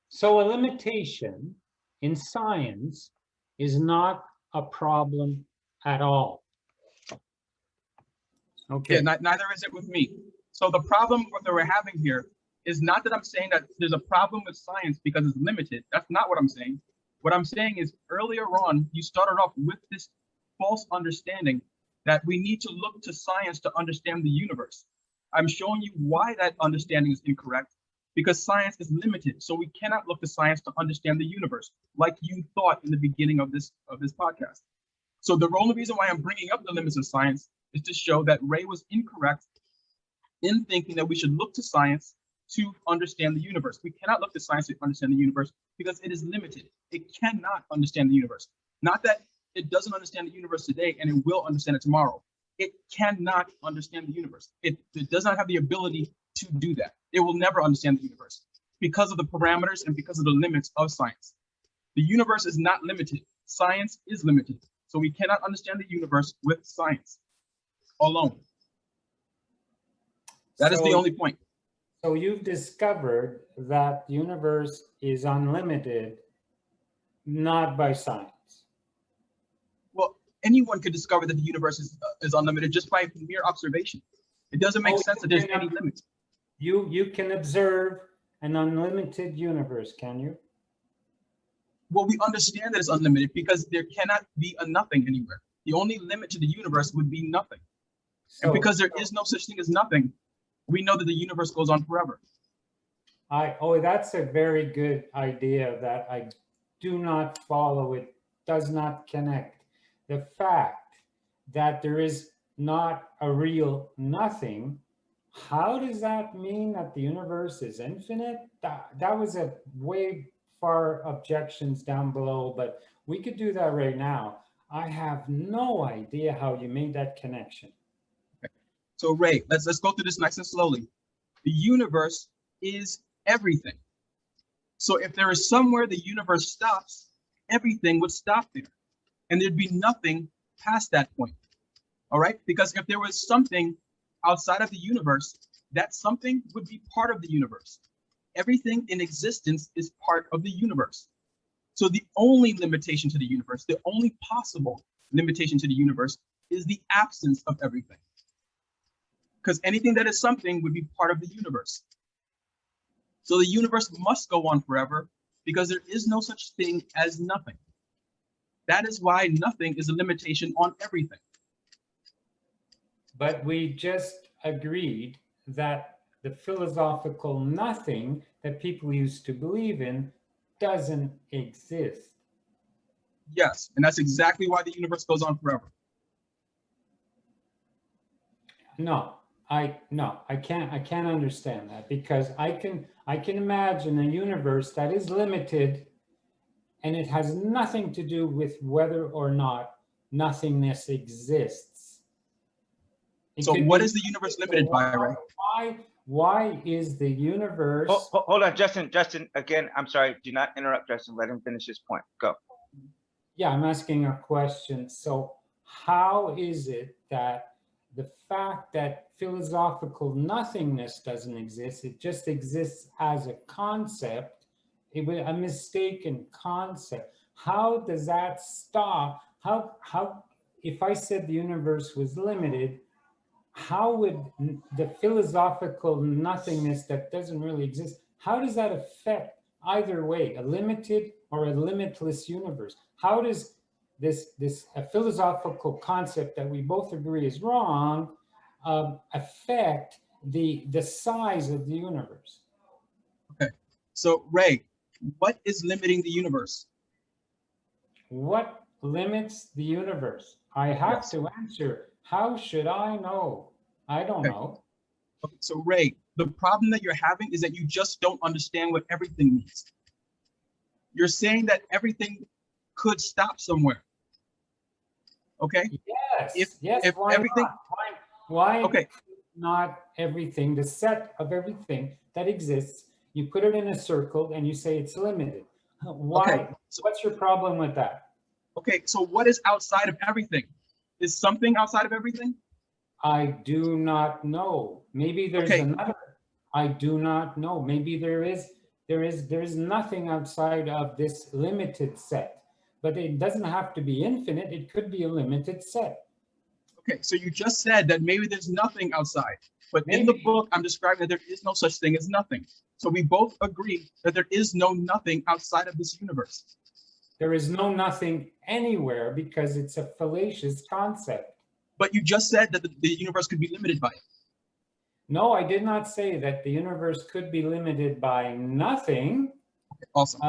So a limitation in science is not a problem at all. Okay. Yeah, neither is it with me. So the problem that we're having here is not that I'm saying that there's a problem with science because it's limited. That's not what I'm saying. What I'm saying is earlier on, you started off with this false understanding that we need to look to science to understand the universe. I'm showing you why that understanding is incorrect, because science is limited. So we cannot look to science to understand the universe like you thought in the beginning of this podcast. So the only reason why I'm bringing up the limits of science is to show that Ray was incorrect in thinking that we should look to science to understand the universe. We cannot look to science to understand the universe because it is limited. It cannot understand the universe. Not that it doesn't understand the universe today and it will understand it tomorrow. It cannot understand the universe. It does not have the ability to do that. It will never understand the universe because of the parameters and because of the limits of science. The universe is not limited. Science is limited. So we cannot understand the universe with science alone. That is the only point. So you've discovered that the universe is unlimited, not by science. Well, anyone could discover that the universe is unlimited just by mere observation. It doesn't make sense that there's any limit. You can observe an unlimited universe, can you? Well, we understand that it's unlimited because there cannot be a nothing anywhere. The only limit to the universe would be nothing. And because there is no such thing as nothing, we know that the universe goes on forever. That's a very good idea that I do not follow. It does not connect. The fact that there is not a real nothing, how does that mean that the universe is infinite? That was a way far objections down below, but we could do that right now. I have no idea how you made that connection. So Ray, let's go through this nice and slowly. The universe is everything. So if there is somewhere the universe stops, everything would stop there. And there'd be nothing past that point. All right? Because if there was something outside of the universe, that something would be part of the universe. Everything in existence is part of the universe. So the only limitation to the universe, the only possible limitation to the universe is the absence of everything. Because anything that is something would be part of the universe. So the universe must go on forever because there is no such thing as nothing. That is why nothing is a limitation on everything. But we just agreed that the philosophical nothing that people used to believe in doesn't exist. Yes, and that's exactly why the universe goes on forever. No, I can't understand that, because I can imagine a universe that is limited and it has nothing to do with whether or not nothingness exists. So what is the universe limited by, Ray? Why is the universe... Hold on, Justin, again, I'm sorry, do not interrupt Justin, let him finish his point, go. Yeah, I'm asking a question. So how is it that the fact that philosophical nothingness doesn't exist, it just exists as a concept, a mistaken concept, how does that stop? How, if I said the universe was limited, how would the philosophical nothingness that doesn't really exist, how does that affect either way, a limited or a limitless universe? How does this philosophical concept that we both agree is wrong affect the size of the universe? Okay. So Ray, what is limiting the universe? What limits the universe? I have Yes. to answer. How should I know? I don't Okay. know. Okay. So Ray, the problem that you're having is that you just don't understand what everything means. You're saying that everything could stop somewhere. Okay. Yes, yes. If Why everything, not? Why okay, not everything, the set of everything that exists, you put it in a circle and you say it's limited? okay, Why? so, What's your problem with that? okay. So what is outside of everything? Is something outside of everything? I do not know. Maybe there's Okay, another. I do not know. Maybe there is nothing outside of this limited set. But it doesn't have to be infinite. It could be a limited set. okay. So you just said that maybe there's nothing outside, but in the Maybe book, I'm describing that there is no such thing as nothing. So we both agree that there is no nothing outside of this universe. there is no nothing anywhere because it's a fallacious concept. But you just said that the universe could be limited by it. No, I did not say that the universe could be limited by nothing. Awesome.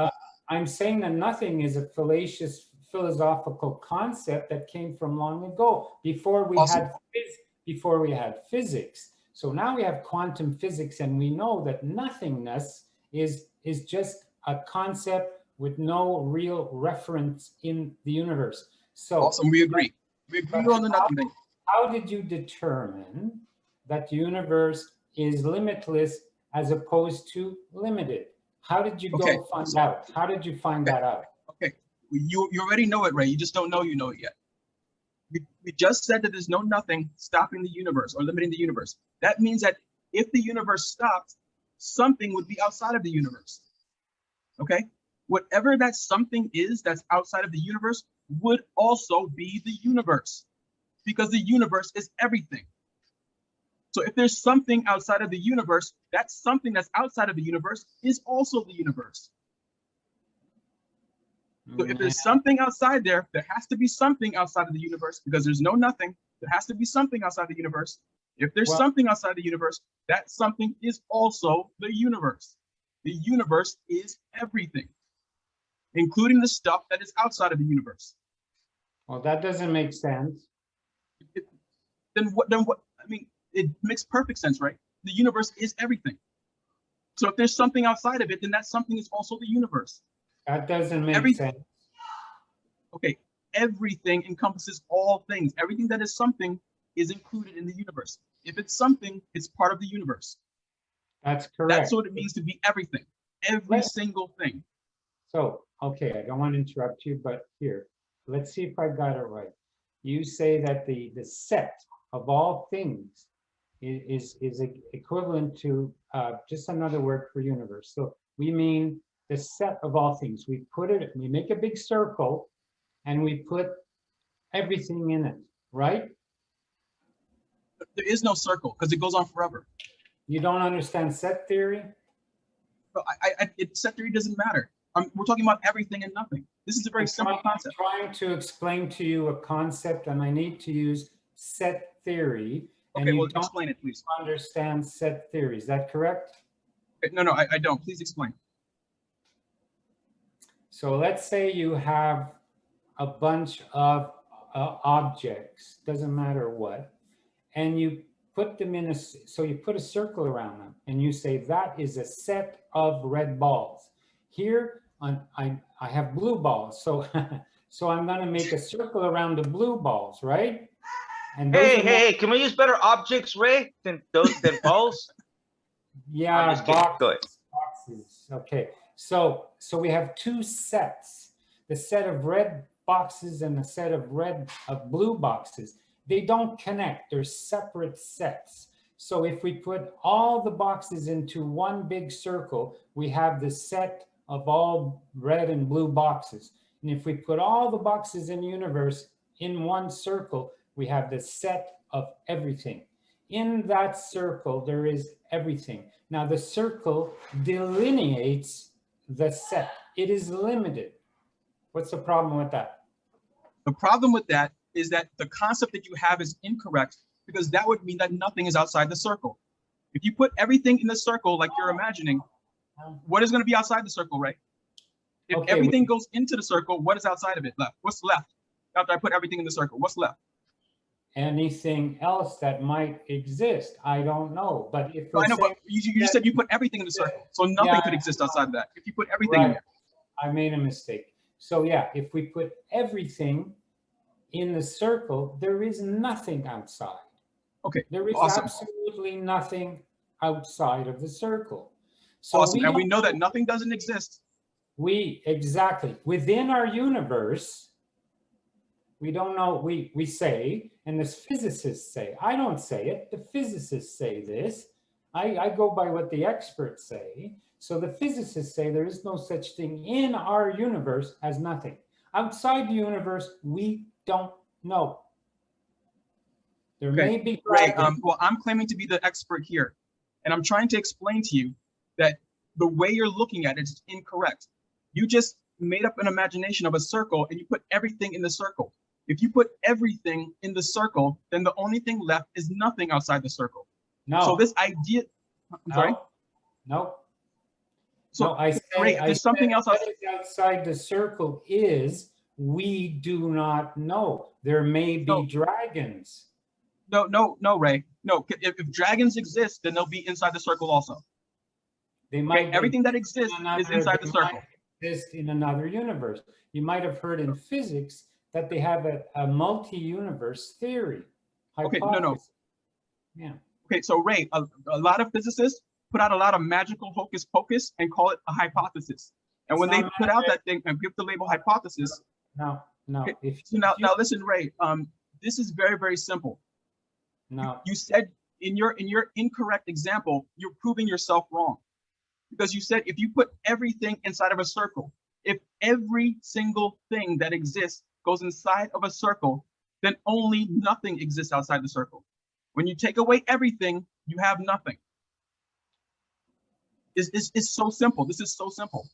I'm saying that nothing is a fallacious philosophical concept that came from long ago, before we Awesome. had physics. So now we have quantum physics, and we know that nothingness is just a concept with no real reference in the universe. So Awesome. We agree. We agree on the nothing thing. how did you determine that the universe is limitless as opposed to limited? How did you Okay, go find out? How did you find that out? Okay. You already know it, Ray. You just don't know you know it yet. We just said that there's no nothing stopping the universe or limiting the universe. That means that if the universe stopped, something would be outside of the universe. Okay? Whatever that something is that's outside of the universe would also be the universe, because the universe is everything. So if there's something outside of the universe, that something that's outside of the universe is also the universe. So if there's something outside there, there has to be something outside of the universe, because there's no nothing. There has to be something outside the universe. If there's something outside the universe, that something is also the universe. The universe is everything, including the stuff that is outside of the universe. Well, that doesn't make sense. Then what? I mean, it makes perfect sense, right? The universe is everything. So if there's something outside of it, then that something is also the universe. That doesn't make sense. Okay, everything encompasses all things. Everything that is something is included in the universe. If it's something, it's part of the universe. That's correct. That's what it means to be everything. Every single thing. So, okay, I don't want to interrupt you, but here, let's see if I got it right. You say that the set of all things is equivalent to just another word for universe. So we mean the set of all things. We make a big circle and we put everything in it, right? There is no circle because it goes on forever. You don't understand set theory? But set theory doesn't matter. We're talking about everything and nothing. This is a very simple concept. I'm trying to explain to you a concept, and I need to use set theory. Okay, well, explain it, please. Understand set theory. Is that correct? Okay, no, I don't. Please explain. So let's say you have a bunch of objects, doesn't matter what, and you put them in so you put a circle around them, and you say that is a set of red balls. Here, I have blue balls, so so I'm going to make a circle around the blue balls, right? And hey, can we use better objects, Ray, than balls? Yeah, boxes. Okay, so we have two sets: the set of red boxes and the set of blue boxes. They don't connect; they're separate sets. So if we put all the boxes into one big circle, we have the set of all red and blue boxes. And if we put all the boxes in the universe in one circle, we have the set of everything. In that circle, there is everything. Now, the circle delineates the set. It is limited. What's the problem with that? The problem with that is that the concept that you have is incorrect, because that would mean that nothing is outside the circle. If you put everything in the circle like you're imagining, what is going to be outside the circle, Ray? If Okay, everything goes into the circle, what is outside of it left? What's left after I put everything in the circle? What's left? Anything else that might exist, I don't know. But if No, we're I know, but saying you just said you put everything in the circle, so nothing Yeah, could exist outside of that. If you put everything in right, there. I made a mistake. So yeah, if we put everything in the circle, there is nothing outside. Okay, There is awesome. absolutely nothing outside of the circle. So Awesome. And we don't know that nothing doesn't exist. exactly within our universe, we don't know, we say, and the physicists say, I don't say it, the physicists say this. I go by what the experts say. So the physicists say there is no such thing in our universe as nothing. Outside the universe, we don't know. There Okay, may be Ray, dragons. well, I'm claiming to be the expert here, and I'm trying to explain to you that the way you're looking at it is incorrect. You just made up an imagination of a circle and you put everything in the circle. If you put everything in the circle, then the only thing left is nothing outside the circle. No. So this idea, I'm sorry? No. So No, I said, Ray, there's something else. What is outside the circle is we do not know. There may be dragons. No, Ray. No, if dragons exist, then they'll be inside the circle also. They might everything that exists is inside the circle. Exist in another universe. You might have heard in physics that they have a multi-universe theory. Okay, hypothesis. no. Yeah. Okay, so Ray, a lot of physicists put out a lot of magical hocus pocus and call it a hypothesis. And when they put out that thing and give the label hypothesis. No. Okay, so now listen, Ray, this is very, very simple. No. You said in your incorrect example, you're proving yourself wrong. Because you said if you put everything inside of a circle, if every single thing that exists goes inside of a circle, then only nothing exists outside the circle. When you take away everything, you have nothing. It's so simple. This is so simple.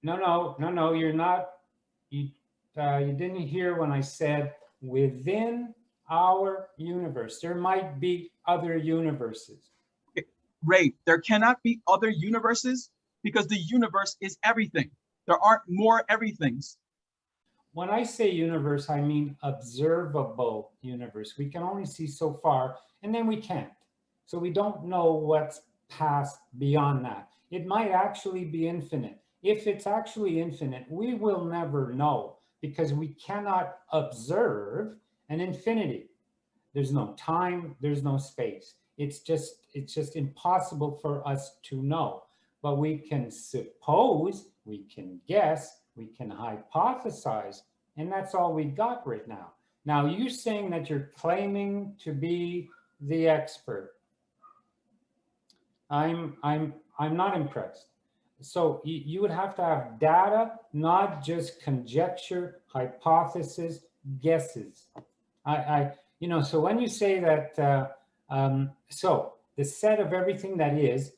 No, you're not. You didn't hear when I said within our universe. There might be other universes. Ray, there cannot be other universes because the universe is everything. There aren't more everythings. When I say universe, I mean observable universe. We can only see so far, and then we can't. So we don't know what's past beyond that. It might actually be infinite. If it's actually infinite, we will never know because we cannot observe an infinity. There's no time, there's no space. It's just impossible for us to know. But we can suppose, we can guess, we can hypothesize, and that's all we got right now. Now, you're saying that you're claiming to be the expert. I'm not impressed. So you would have to have data, not just conjecture, hypothesis, guesses. So when you say that, so the set of everything that is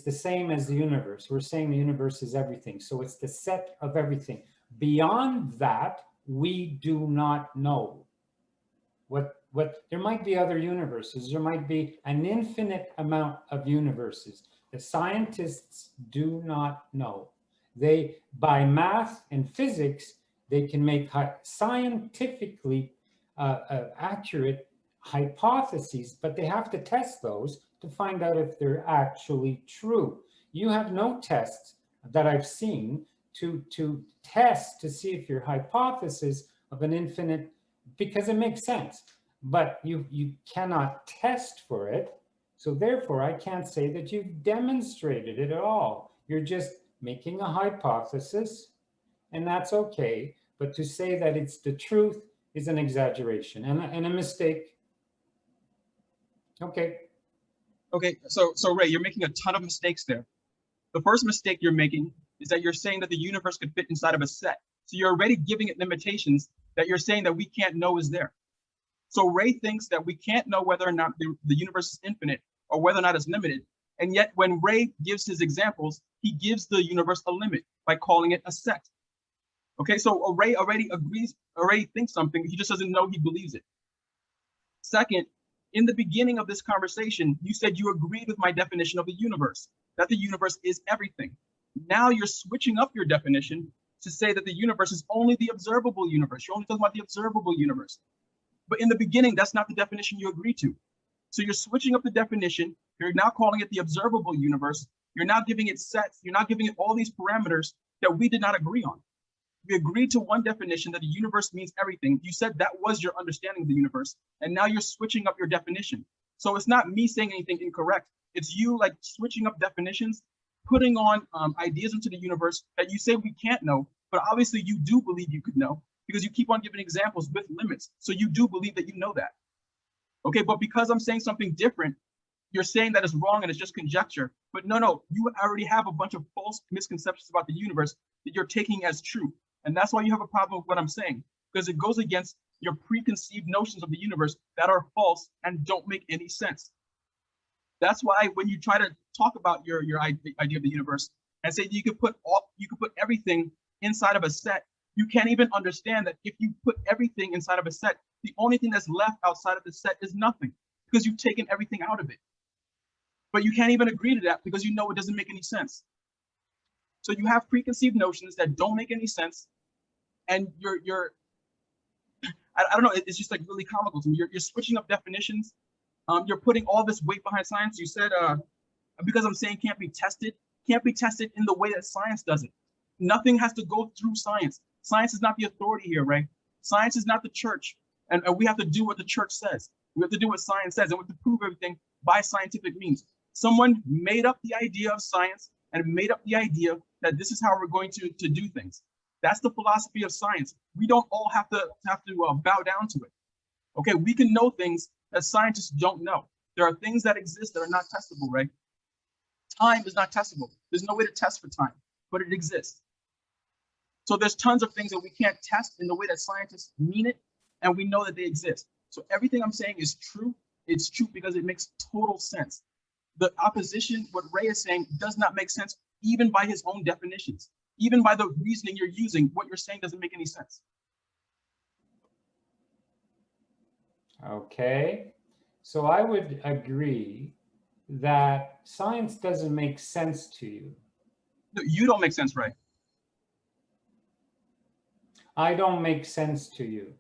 the same as the universe. We're saying the universe is everything. So it's the set of everything. Beyond that, we do not know. What there might be other universes. There might be an infinite amount of universes. The scientists do not know. They, by math and physics, they can make scientifically accurate hypotheses, but they have to test those to find out if they're actually true. You have no tests that I've seen to test to see if your hypothesis of an infinite, because it makes sense, but you cannot test for it. So therefore, I can't say that you've demonstrated it at all. You're just making a hypothesis, and that's okay. But to say that it's the truth is an exaggeration and a mistake. Okay. Okay, so Ray, you're making a ton of mistakes there. The first mistake you're making is that you're saying that the universe could fit inside of a set. So you're already giving it limitations that you're saying that we can't know is there. So Ray thinks that we can't know whether or not the universe is infinite or whether or not it's limited. And yet when Ray gives his examples, he gives the universe a limit by calling it a set. Okay, so Ray already agrees, already thinks something, he just doesn't know he believes it. Second, in the beginning of this conversation, you said you agreed with my definition of the universe, that the universe is everything. Now you're switching up your definition to say that the universe is only the observable universe. You're only talking about the observable universe. But in the beginning, that's not the definition you agreed to. So you're switching up the definition. You're now calling it the observable universe. You're now giving it sets. You're now giving it all these parameters that we did not agree on. We agreed to one definition, that the universe means everything. You said that was your understanding of the universe, and now you're switching up your definition. So it's not me saying anything incorrect. It's you like switching up definitions, putting on ideas into the universe that you say we can't know, but obviously you do believe you could know, because you keep on giving examples with limits. So you do believe that you know that. Okay, but because I'm saying something different, you're saying that it's wrong and it's just conjecture. But no, you already have a bunch of false misconceptions about the universe that you're taking as true. And that's why you have a problem with what I'm saying, because it goes against your preconceived notions of the universe that are false and don't make any sense. That's why when you try to talk about your idea of the universe and say you could put everything inside of a set, you can't even understand that if you put everything inside of a set, the only thing that's left outside of the set is nothing, because you've taken everything out of it. But you can't even agree to that because you know it doesn't make any sense. So you have preconceived notions that don't make any sense, and I don't know, it's just like really comical to me. You're switching up definitions. You're putting all this weight behind science. You said because I'm saying can't be tested in the way that science does it. Nothing has to go through science. Science is not the authority here, right? Science is not the church, and we have to do what the church says. We have to do what science says, and we have to prove everything by scientific means. Someone made up the idea of science and made up the idea that this is how we're going to do things. That's the philosophy of science. We don't all have to bow down to it. Okay, we can know things that scientists don't know. There are things that exist that are not testable, right? Time is not testable. There's no way to test for time, but it exists. So there's tons of things that we can't test in the way that scientists mean it, and we know that they exist. So everything I'm saying is true. It's true because it makes total sense. The opposition, what Ray is saying, does not make sense even by his own definitions. Even by the reasoning you're using, what you're saying doesn't make any sense. Okay, so I would agree that science doesn't make sense to you. No, you don't make sense, Ray. I don't make sense to you.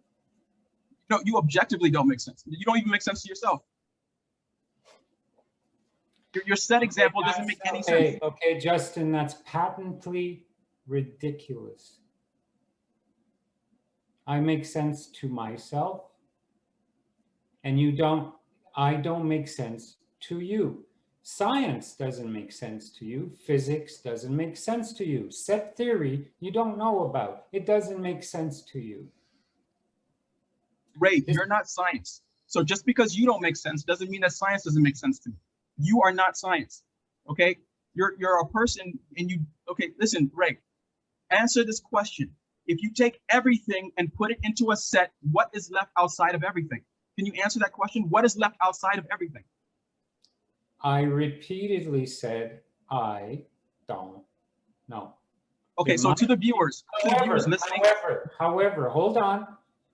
No, you objectively don't make sense. You don't even make sense to yourself. Your set example doesn't make any sense. Okay, Justin, that's patently ridiculous. I make sense to myself, and I don't make sense to you. Science doesn't make sense to you. Physics doesn't make sense to you. Set theory you don't know about. It doesn't make sense to you. Ray, you're not science. So just because you don't make sense doesn't mean that science doesn't make sense to me. You are not science, okay? You're a person, and okay, listen, Ray, answer this question. If you take everything and put it into a set, what is left outside of everything? Can you answer that question? What is left outside of everything? I repeatedly said, I don't know. Okay, so to the viewers listening. However, hold on.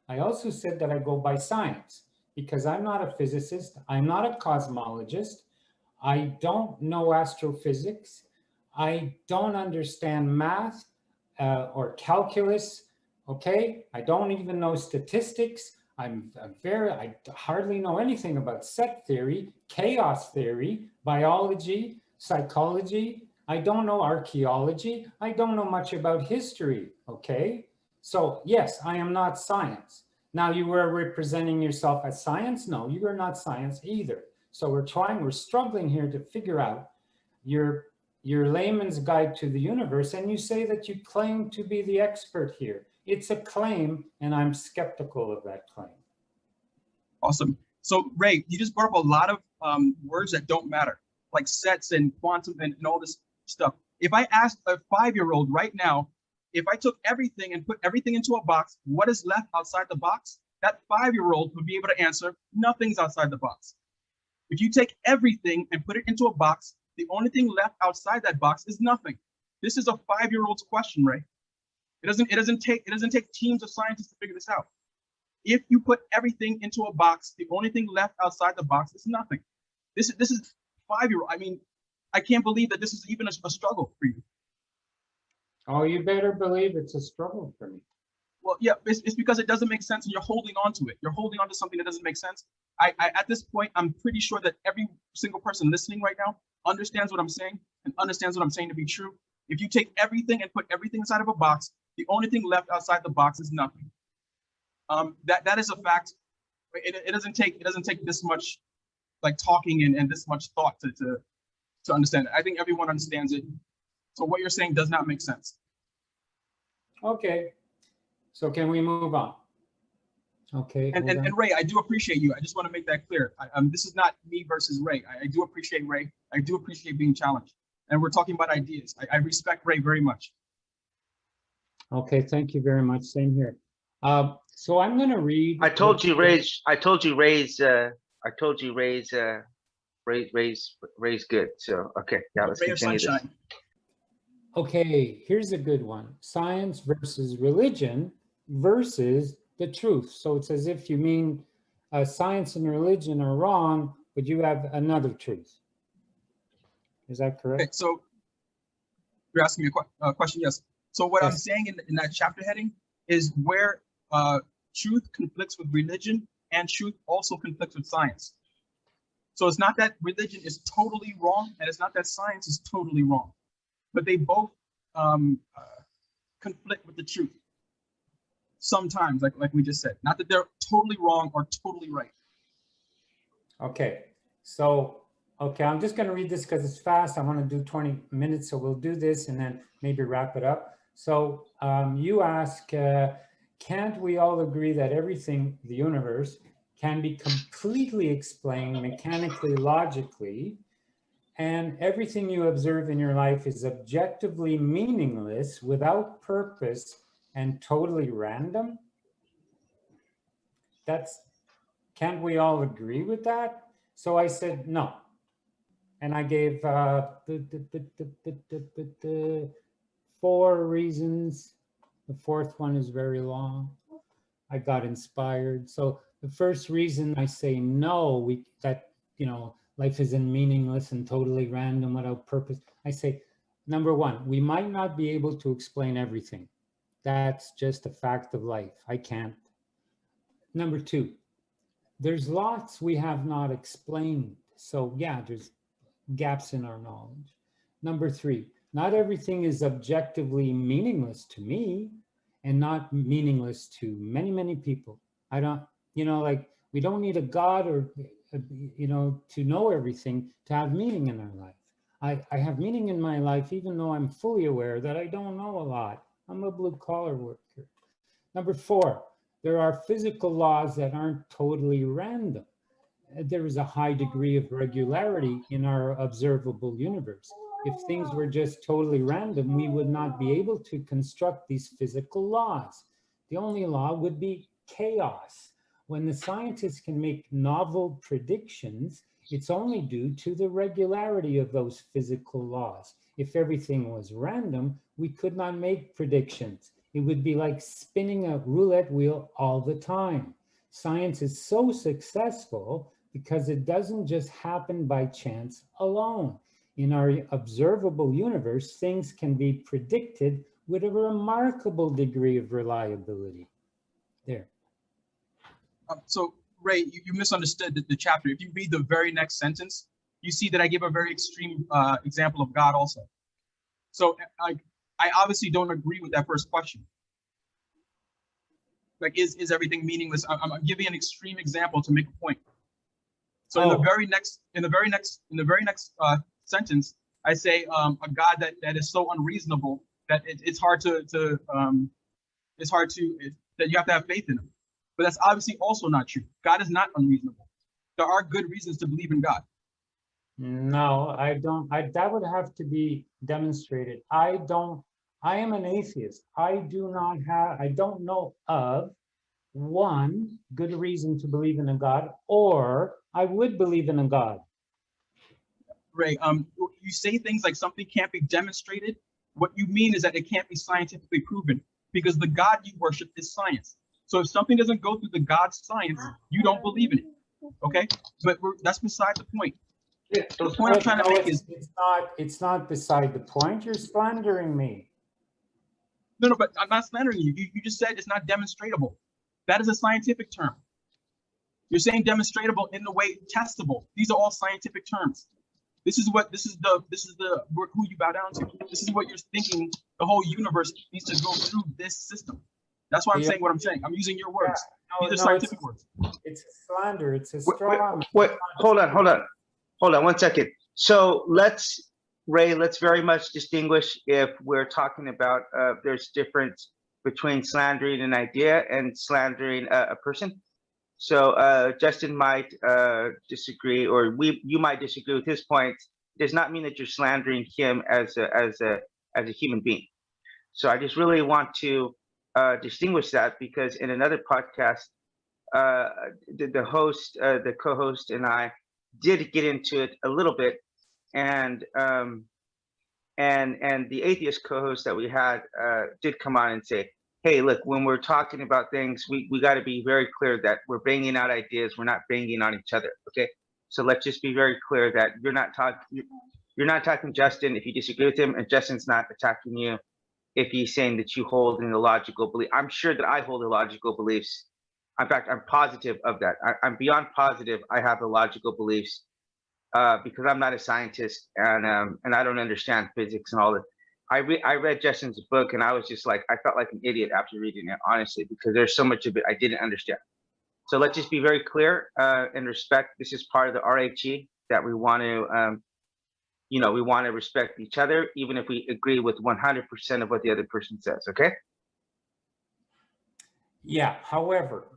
I also said that I go by science because I'm not a physicist. I'm not a cosmologist. I don't know astrophysics. I don't understand math or calculus. Okay, I don't even know statistics. I hardly know anything about set theory, chaos theory, biology, psychology. I don't know archaeology. I don't know much about history. Okay, so yes, I am not science. Now you were representing yourself as science. No, you are not science either. So we're struggling here to figure out your layman's guide to the universe, and you say that you claim to be the expert here. It's a claim, and I'm skeptical of that claim. Awesome. So Ray, you just brought up a lot of words that don't matter, like sets and quantum and all this stuff. If I asked a 5-year-old right now, if I took everything and put everything into a box, what is left outside the box? That 5-year-old would be able to answer, nothing's outside the box. If you take everything and put it into a box, the only thing left outside that box is nothing. This is a 5-year-old's question, Ray. It doesn't take teams of scientists to figure this out. If you put everything into a box, the only thing left outside the box is nothing. This is 5-year-old. I mean, I can't believe that this is even a struggle for you. Oh, you better believe it's a struggle for me. Well, yeah, it's because it doesn't make sense and you're holding on to it. You're holding on to something that doesn't make sense. I at this point, I'm pretty sure that every single person listening right now understands what I'm saying and understands what I'm saying to be true. If you take everything and put everything inside of a box, the only thing left outside the box is nothing. That is a fact. It doesn't take this much like talking and this much thought to understand it. I think everyone understands it. So what you're saying does not make sense. Okay. So can we move on? Okay. And Ray, I do appreciate you. I just want to make that clear. This is not me versus Ray. I do appreciate Ray. I do appreciate being challenged. And we're talking about ideas. I respect Ray very much. Okay, thank you very much. Same here. So I'm going to read. I told you Ray's good. So okay, yeah, let's continue this. Okay, here's a good one. Science versus religion versus the truth. So it's as if you mean science and religion are wrong, but you have another truth. Is that correct? Okay, so you're asking me a question, yes. So what I'm saying in that chapter heading is where truth conflicts with religion and truth also conflicts with science. So it's not that religion is totally wrong and it's not that science is totally wrong, but they both conflict with the truth. Sometimes, like we just said, not that they're totally wrong or totally right. Okay, so, okay, I'm just going to read this because it's fast. I want to do 20 minutes, so we'll do this and then maybe wrap it up. So you ask, can't we all agree that everything, the universe, can be completely explained mechanically, logically, and everything you observe in your life is objectively meaningless, without purpose, and totally random? Can't we all agree with that? So I said no. And I gave 4 reasons. The 4th one is very long. I got inspired. So the first reason I say no, life isn't meaningless and totally random without purpose. I say, number 1, we might not be able to explain everything. That's just a fact of life. I can't. Number 2, there's lots we have not explained. So yeah, there's gaps in our knowledge. Number 3, not everything is objectively meaningless to me and not meaningless to many, many people. I don't, we don't need a God or, to know everything to have meaning in our life. I have meaning in my life, even though I'm fully aware that I don't know a lot. I'm a blue collar worker. Number 4, there are physical laws that aren't totally random. There is a high degree of regularity in our observable universe. If things were just totally random, we would not be able to construct these physical laws. The only law would be chaos. When the scientists can make novel predictions, it's only due to the regularity of those physical laws. If everything was random, we could not make predictions. It would be like spinning a roulette wheel all the time. Science is so successful because it doesn't just happen by chance alone. In our observable universe, things can be predicted with a remarkable degree of reliability. There. So Ray, you misunderstood the chapter. If you read the very next sentence, you see that I give a very extreme example of God also. So I obviously don't agree with that first question. Like, is everything meaningless? I'm giving an extreme example to make a point. So in the very next sentence, I say a God that is so unreasonable that it's hard to that you have to have faith in him. But that's obviously also not true. God is not unreasonable. There are good reasons to believe in God. No, I don't. That would have to be demonstrated. I am an atheist. I don't know of one good reason to believe in a God, or I would believe in a God. Ray, you say things like something can't be demonstrated. What you mean is that it can't be scientifically proven. because the God you worship is science. So if something doesn't go through the God science, you don't believe in it. Okay, but that's beside the point. The point I'm trying to make is it's not beside the point. You're slandering me. no, but I'm not slandering you. You just said it's not demonstratable. That is a scientific term. You're saying demonstratable in the way testable. These are all scientific terms. This is the who you bow down to. This is what you're thinking. The whole universe needs to go through this system. That's why I'm saying what I'm saying. I'm using your words. Yeah. These are scientific words. It's a slander. It's a straw man. Wait, hold on 1 second. So Ray, let's very much distinguish if we're talking about there's difference between slandering an idea and slandering a person. So Justin might disagree, or you might disagree with his point. It does not mean that you're slandering him as a human being. So I just really want to distinguish that, because in another podcast, the host, the co-host, and I did get into it a little bit, and the atheist co-host that we had did come on and say, hey, look, when we're talking about things, we got to be very clear that we're banging out ideas. We're not banging on each other. Okay. So let's just be very clear that you're not attacking Justin if you disagree with him, and Justin's not attacking you if he's saying that you hold an illogical belief. I'm sure that I hold illogical beliefs. In fact, I'm positive of that. I'm beyond positive I have illogical beliefs because I'm not a scientist, and I don't understand physics and all that. I read Justin's book, and I was just like, I felt like an idiot after reading it, honestly, because there's so much of it I didn't understand. So let's just be very clear and respect. This is part of the RHE that we want to, we want to respect each other, even if we agree with 100% of what the other person says. Okay. Yeah. However,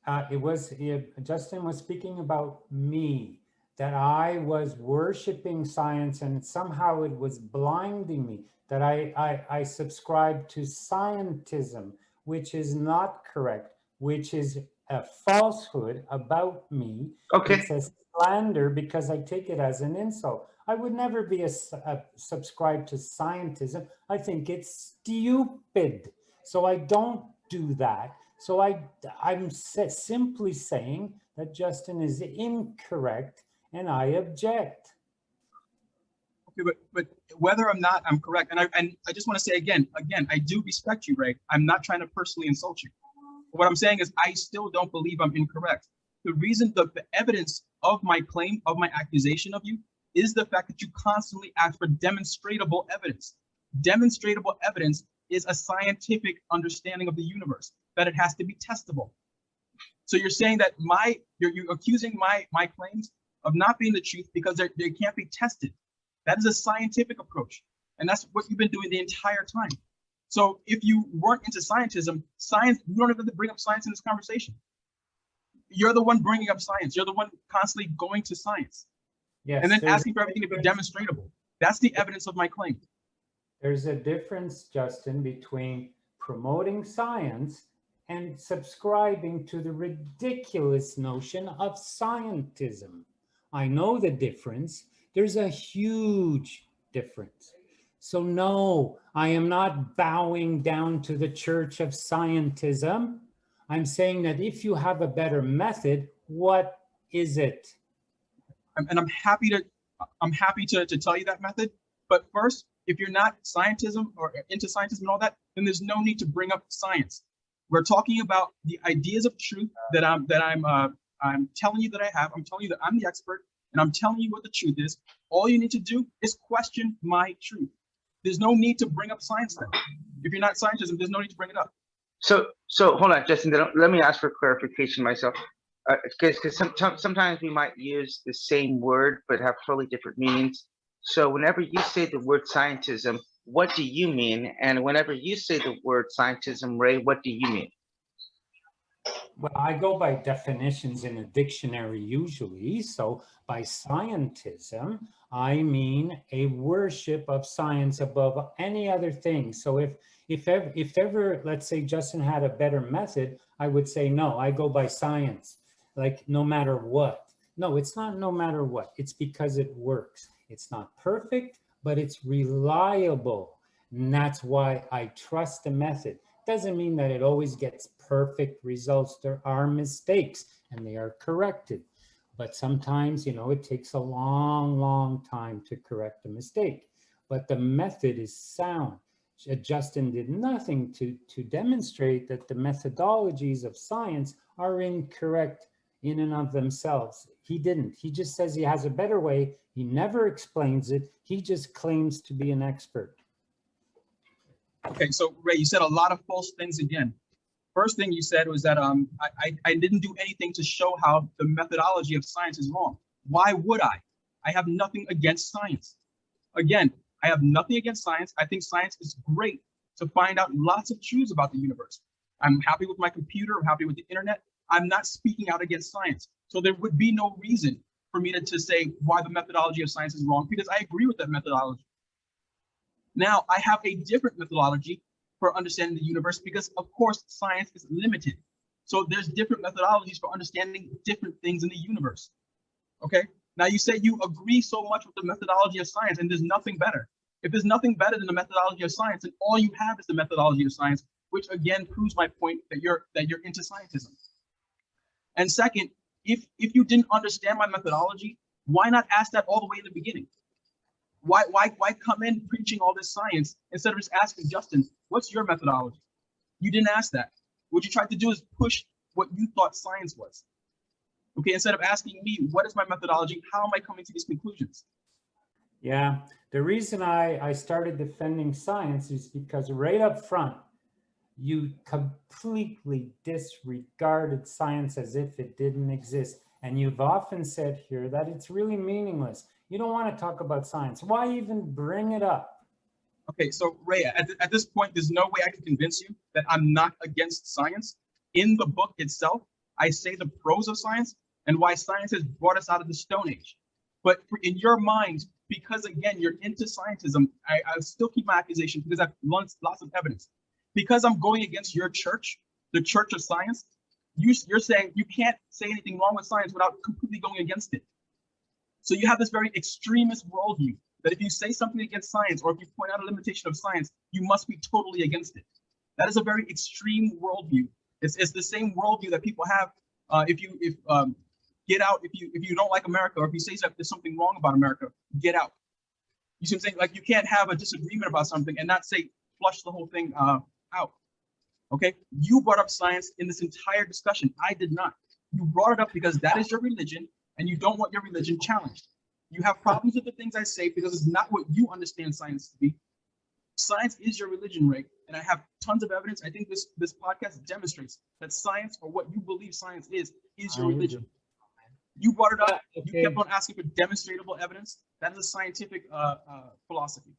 Justin was speaking about me, that I was worshiping science, and somehow it was blinding me, that I subscribe to scientism, which is not correct, which is a falsehood about me. Okay. It's a slander because I take it as an insult. I would never be a subscribe to scientism. I think it's stupid. So I don't do that. So I'm simply saying that Justin is incorrect, and I object. Okay, but whether or not I'm correct, and I just want to say again, I do respect you, Ray. I'm not trying to personally insult you. What I'm saying is I still don't believe I'm incorrect. The reason, the evidence of my claim, of my accusation of you, is the fact that you constantly ask for demonstratable evidence. Demonstratable evidence is a scientific understanding of the universe, that it has to be testable. So you're saying that you're accusing my claims of not being the truth because they can't be tested. That is a scientific approach. And that's what you've been doing the entire time. So if you weren't into scientism, you don't have to bring up science in this conversation. You're the one bringing up science. You're the one constantly going to science. Yes, and then asking for everything to be demonstratable. That's the evidence of my claim. There's a difference, Justin, between promoting science and subscribing to the ridiculous notion of scientism. I know the difference. There's a huge difference. So no, I am not bowing down to the Church of Scientism. I'm saying that if you have a better method, what is it? And I'm happy to tell you that method. But first, if you're not scientism or into scientism and all that, then there's no need to bring up science. We're talking about the ideas of truth that I'm telling you that I have. I'm telling you that I'm the expert, and I'm telling you what the truth is. All you need to do is question my truth. There's no need to bring up science then. If you're not scientism, there's no need to bring it up. So hold on, Justin. Let me ask for clarification myself, because sometimes we might use the same word but have totally different meanings. So whenever you say the word scientism, what do you mean? And whenever you say the word scientism, Ray, what do you mean? Well, I go by definitions in a dictionary usually. So by scientism, I mean a worship of science above any other thing. So if ever, let's say Justin had a better method, I would say, no, I go by science, like no matter what. No, it's not no matter what. It's because it works. It's not perfect, but it's reliable. And that's why I trust the method. doesn't mean that it always gets perfect results. There are mistakes and they are corrected. But sometimes, it takes a long, long time to correct a mistake. But the method is sound. Justin did nothing to demonstrate that the methodologies of science are incorrect in and of themselves. He didn't. He just says he has a better way. He never explains it. He just claims to be an expert. Okay, so Ray, you said a lot of false things again. First thing you said was that I didn't do anything to show how the methodology of science is wrong. Why would I? I have nothing against science. Again, I have nothing against science. I think science is great to find out lots of truths about the universe. I'm happy with my computer. I'm happy with the internet. I'm not speaking out against science. So there would be no reason for me to say why the methodology of science is wrong, because I agree with that methodology. Now, I have a different methodology for understanding the universe because, of course, science is limited. So there's different methodologies for understanding different things in the universe. Okay? Now, you say you agree so much with the methodology of science and there's nothing better. If there's nothing better than the methodology of science, then all you have is the methodology of science, which again proves my point that you're into scientism. And second, if you didn't understand my methodology, why not ask that all the way in the beginning? Why come in preaching all this science instead of just asking Justin, what's your methodology? You didn't ask that. What you tried to do is push what you thought science was. Okay, instead of asking me, what is my methodology? How am I coming to these conclusions? Yeah, the reason I started defending science is because right up front, you completely disregarded science as if it didn't exist. And you've often said here that it's really meaningless. You don't want to talk about science. Why even bring it up? Okay, so Ray, at this point, there's no way I can convince you that I'm not against science. In the book itself, I say the pros of science and why science has brought us out of the Stone Age. But in your mind, because again, you're into scientism, I still keep my accusation because I've lots of evidence. Because I'm going against your church, the Church of Science, you're saying you can't say anything wrong with science without completely going against it. So you have this very extremist worldview that if you say something against science or if you point out a limitation of science, you must be totally against it. That is a very extreme worldview. It's the same worldview that people have if you don't like America, or if you say that there's something wrong about America, get out. You see what I'm saying? Like, you can't have a disagreement about something and not say flush the whole thing out. Okay, you brought up science in this entire discussion. I did not. You brought it up because that is your religion and you don't want your religion challenged. You have problems with the things I say because it's not what you understand science to be. Science is your religion, Ray, and I have tons of evidence. I think this podcast demonstrates that science, or what you believe science is your religion. You brought it up. Okay. You kept on asking for demonstrable evidence. That is a scientific philosophy.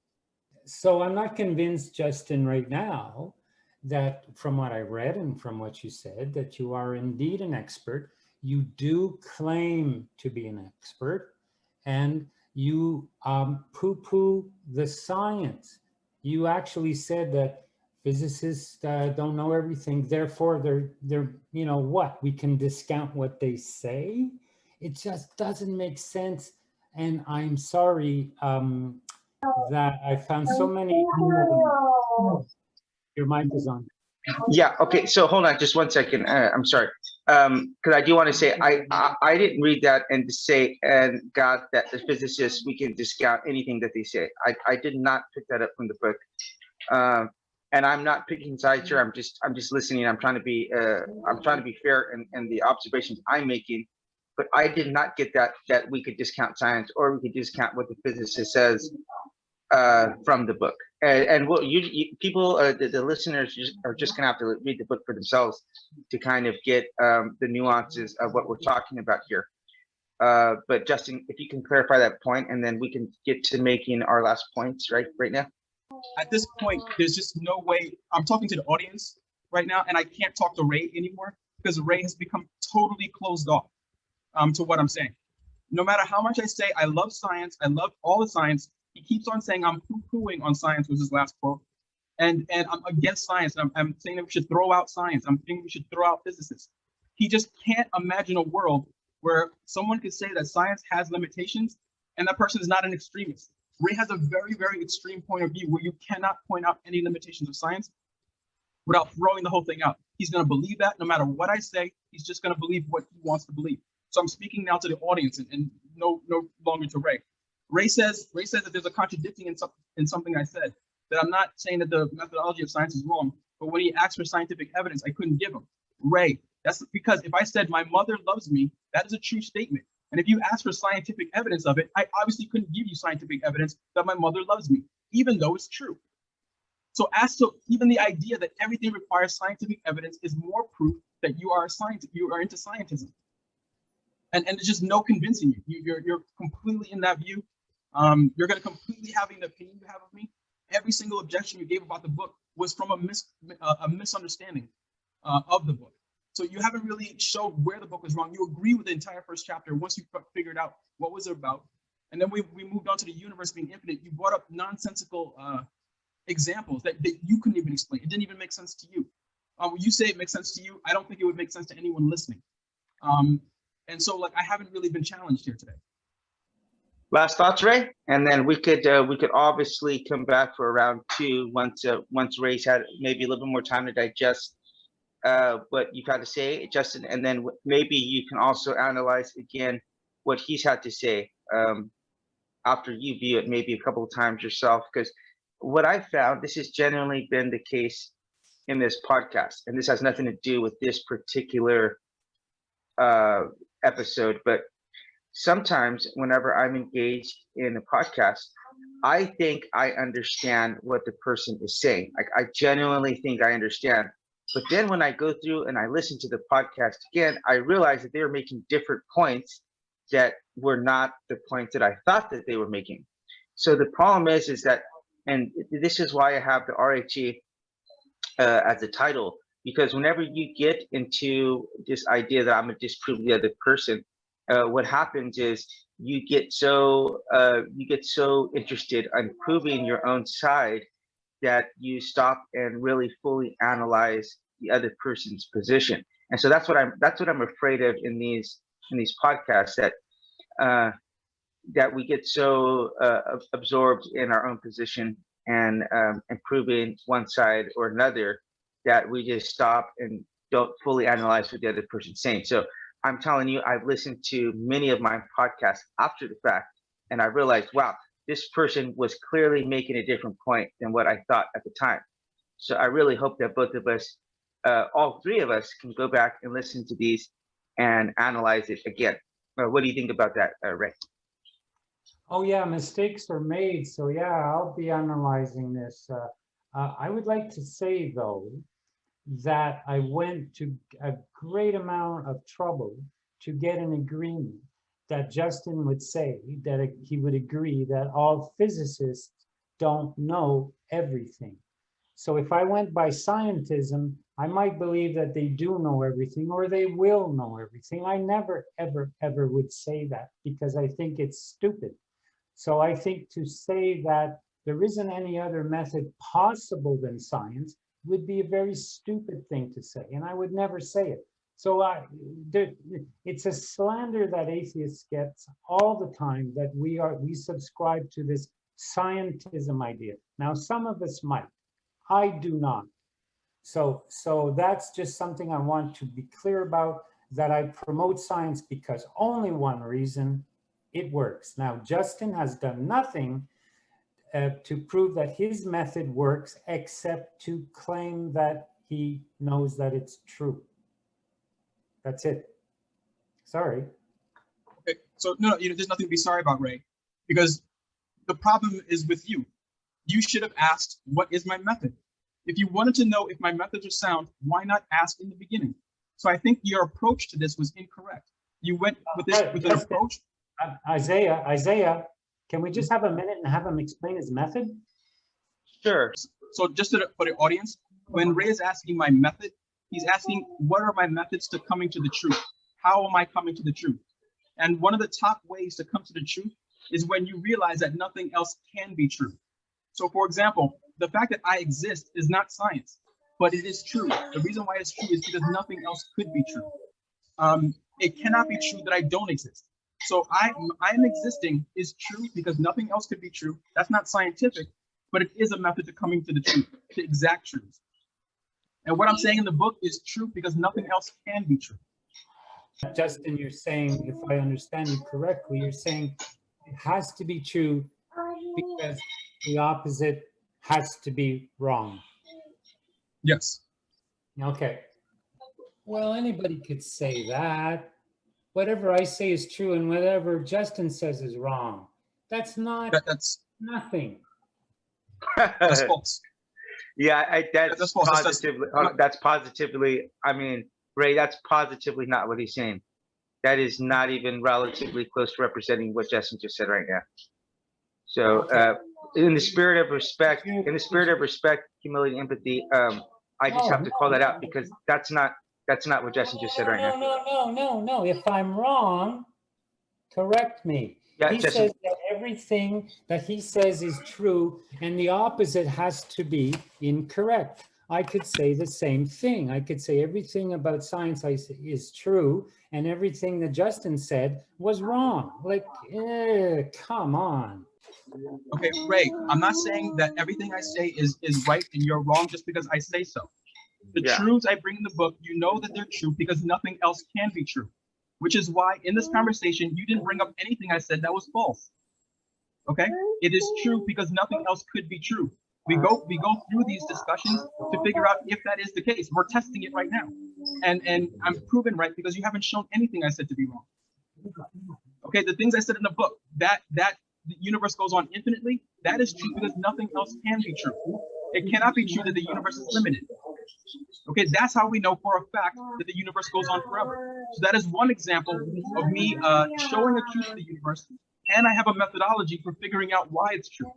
So I'm not convinced, Justin, right now, that from what I read and from what you said, that you are indeed an expert. You do claim to be an expert, and you poo-poo the science. You actually said that physicists don't know everything, therefore they're what? We can discount what they say? It just doesn't make sense. And I'm sorry that I found so many. Your mic is on. Yeah. Okay. So hold on, just 1 second. I'm sorry, because I do want to say I didn't read that and say and got that the physicists, we can discount anything that they say. I did not pick that up from the book, and I'm not picking sides here. I'm just listening. I'm trying to be fair in the observations I'm making. But I did not get that we could discount science or we could discount what the physicist says from the book. And what people, the listeners are just gonna have to read the book for themselves to kind of get the nuances of what we're talking about here. But Justin, if you can clarify that point, and then we can get to making our last points right now. At this point, there's just no way. I'm talking to the audience right now, and I can't talk to Ray anymore because Ray has become totally closed off to what I'm saying. No matter how much I say I love science, I love all the science, he keeps on saying I'm poo-pooing on science, was his last quote. And I'm against science. I'm saying that we should throw out science. I'm thinking we should throw out physicists. He just can't imagine a world where someone could say that science has limitations and that person is not an extremist. Ray has a very, very extreme point of view where you cannot point out any limitations of science. without throwing the whole thing out. He's going to believe that no matter what I say, he's just going to believe what he wants to believe. So I'm speaking now to the audience and no longer to Ray. Ray says that there's a contradicting in something I said, that I'm not saying that the methodology of science is wrong, but when he asked for scientific evidence, I couldn't give him. Ray, that's because if I said my mother loves me, that is a true statement. And if you ask for scientific evidence of it, I obviously couldn't give you scientific evidence that my mother loves me, even though it's true. So even the idea that everything requires scientific evidence is more proof that you are a scientist, you are into scientism. And there's just no convincing you. You're completely in that view. You're going to completely having the opinion you have of me. Every single objection you gave about the book was from a misunderstanding of the book. So you haven't really showed where the book was wrong. You agree with the entire first chapter once you figured out what was it about. And then we moved on to the universe being infinite. You brought up nonsensical examples that you couldn't even explain. It didn't even make sense to you. When you say it makes sense to you, I don't think it would make sense to anyone listening. And so like I haven't really been challenged here today. Last thoughts, Ray, and then we could obviously come back for round two once Ray's had maybe a little bit more time to digest what you've had to say, Justin, and then maybe you can also analyze again what he's had to say after you view it maybe a couple of times yourself. Because what I found, this has generally been the case in this podcast, and this has nothing to do with this particular episode, but sometimes whenever I'm engaged in a podcast, I think I understand what the person is saying. Like I genuinely think I understand. But then when I go through and I listen to the podcast again, I realize that they were making different points that were not the points that I thought that they were making. So the problem is that, and this is why I have the RHE as a title, because whenever you get into this idea that I'm going to disprove the other person, what happens is you get so interested in proving your own side that you stop and really fully analyze the other person's position. And so that's what I'm afraid of in these podcasts, that we get so absorbed in our own position and proving one side or another that we just stop and don't fully analyze what the other person's saying. So I'm telling you, I've listened to many of my podcasts after the fact, and I realized, wow, this person was clearly making a different point than what I thought at the time. So I really hope that both of us, all three of us, can go back and listen to these and analyze it again. What do you think about that, Ray? Oh yeah, mistakes are made. So yeah, I'll be analyzing this. I would like to say though, that I went to a great amount of trouble to get an agreement that Justin would say that he would agree that all physicists don't know everything. So if I went by scientism, I might believe that they do know everything or they will know everything. I never, ever, ever would say that because I think it's stupid. So I think to say that there isn't any other method possible than science would be a very stupid thing to say, and I would never say it. So it's a slander that atheists get all the time, that we subscribe to this scientism idea. Now, some of us might, I do not. So that's just something I want to be clear about, that I promote science because only one reason: it works. Now, Justin has done nothing to prove that his method works, except to claim that he knows that it's true. That's it. Sorry. Okay, so no, there's nothing to be sorry about, Ray, because the problem is with you. You should have asked, what is my method? If you wanted to know if my methods are sound, why not ask in the beginning? So I think your approach to this was incorrect. You went with an approach. Isaiah, can we just have a minute and have him explain his method? Sure. So just for the audience, when Ray is asking my method, he's asking, what are my methods to coming to the truth? How am I coming to the truth? And one of the top ways to come to the truth is when you realize that nothing else can be true. So for example, the fact that I exist is not science, but it is true. The reason why it's true is because nothing else could be true. It cannot be true that I don't exist. So I'm existing is true because nothing else could be true. That's not scientific, but it is a method to coming to the truth, to exact truth. And what I'm saying in the book is true because nothing else can be true. Justin, you're saying, if I understand you correctly, you're saying it has to be true because the opposite has to be wrong. Yes. Okay. Well, anybody could say that. Whatever I say is true and whatever Justin says is wrong. That's not That's nothing. false. Yeah, That's false. that's positively, I mean, Ray, that's positively not what he's saying. That is not even relatively close to representing what Justin just said right now. So, in the spirit of respect, humility, empathy, I just have to call that out because that's not what Justin just said right now. No. If I'm wrong, correct me. Yeah, He Justin, says that everything that he says is true and the opposite has to be incorrect. I could say the same thing. I could say everything about science is true and everything that Justin said was wrong. Like, come on. Okay, Ray, I'm not saying that everything I say is right and you're wrong just because I say so. The truths I bring in the book, you know that they're true because nothing else can be true, which is why in this conversation, you didn't bring up anything I said that was false. Okay, it is true because nothing else could be true. We go through these discussions to figure out if that is the case. We're testing it right now, and I'm proven right because you haven't shown anything I said to be wrong. Okay, the things I said in the book, that the universe goes on infinitely, that is true because nothing else can be true. It cannot be true that the universe is limited. Okay, that's how we know for a fact that the universe goes on forever. So that is one example of me showing a truth to the universe, and I have a methodology for figuring out why it's true.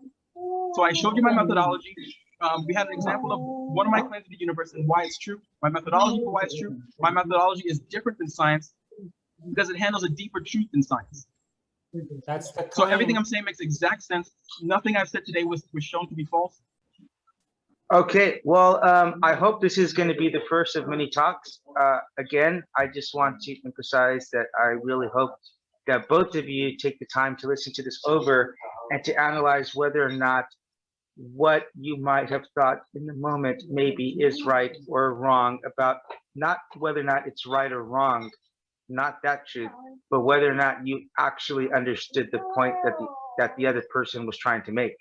So I showed you my methodology. We had an example of one of my claims to the universe and why it's true. My methodology for why it's true. My methodology is different than science because it handles a deeper truth than science. That's the So everything I'm saying makes exact sense. Nothing I've said today was shown to be false. okay, well, I hope this is going to be the first of many talks. Again, I just want to emphasize that I really hope that both of you take the time to listen to this over and to analyze whether or not what you might have thought in the moment maybe is right or wrong about not whether or not it's right or wrong, not that truth, but whether or not you actually understood the point that the other person was trying to make.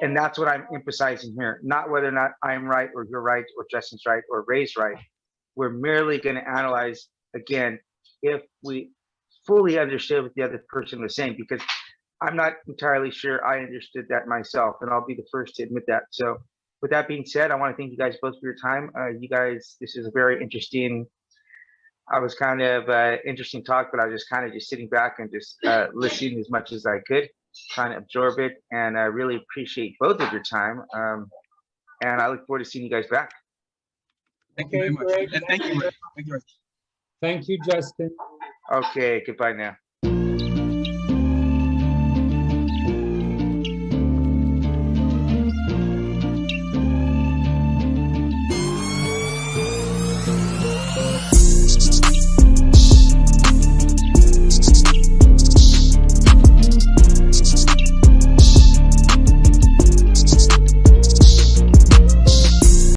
And that's what I'm emphasizing here, not whether or not I'm right or you're right or Justin's right or Ray's right. We're merely going to analyze, again, if we fully understood what the other person was saying, because I'm not entirely sure I understood that myself, and I'll be the first to admit that. So with that being said, I want to thank you guys both for your time. You guys, this is a very interesting, I was kind of interesting talk, but I was just kind of just sitting back and just listening as much as I could, trying to absorb it, and I really appreciate both of your time. And I look forward to seeing you guys back. Thank you very much. Great. And thank you, Ray. Thank you, Ray. Thank you, Justin. Okay, goodbye now.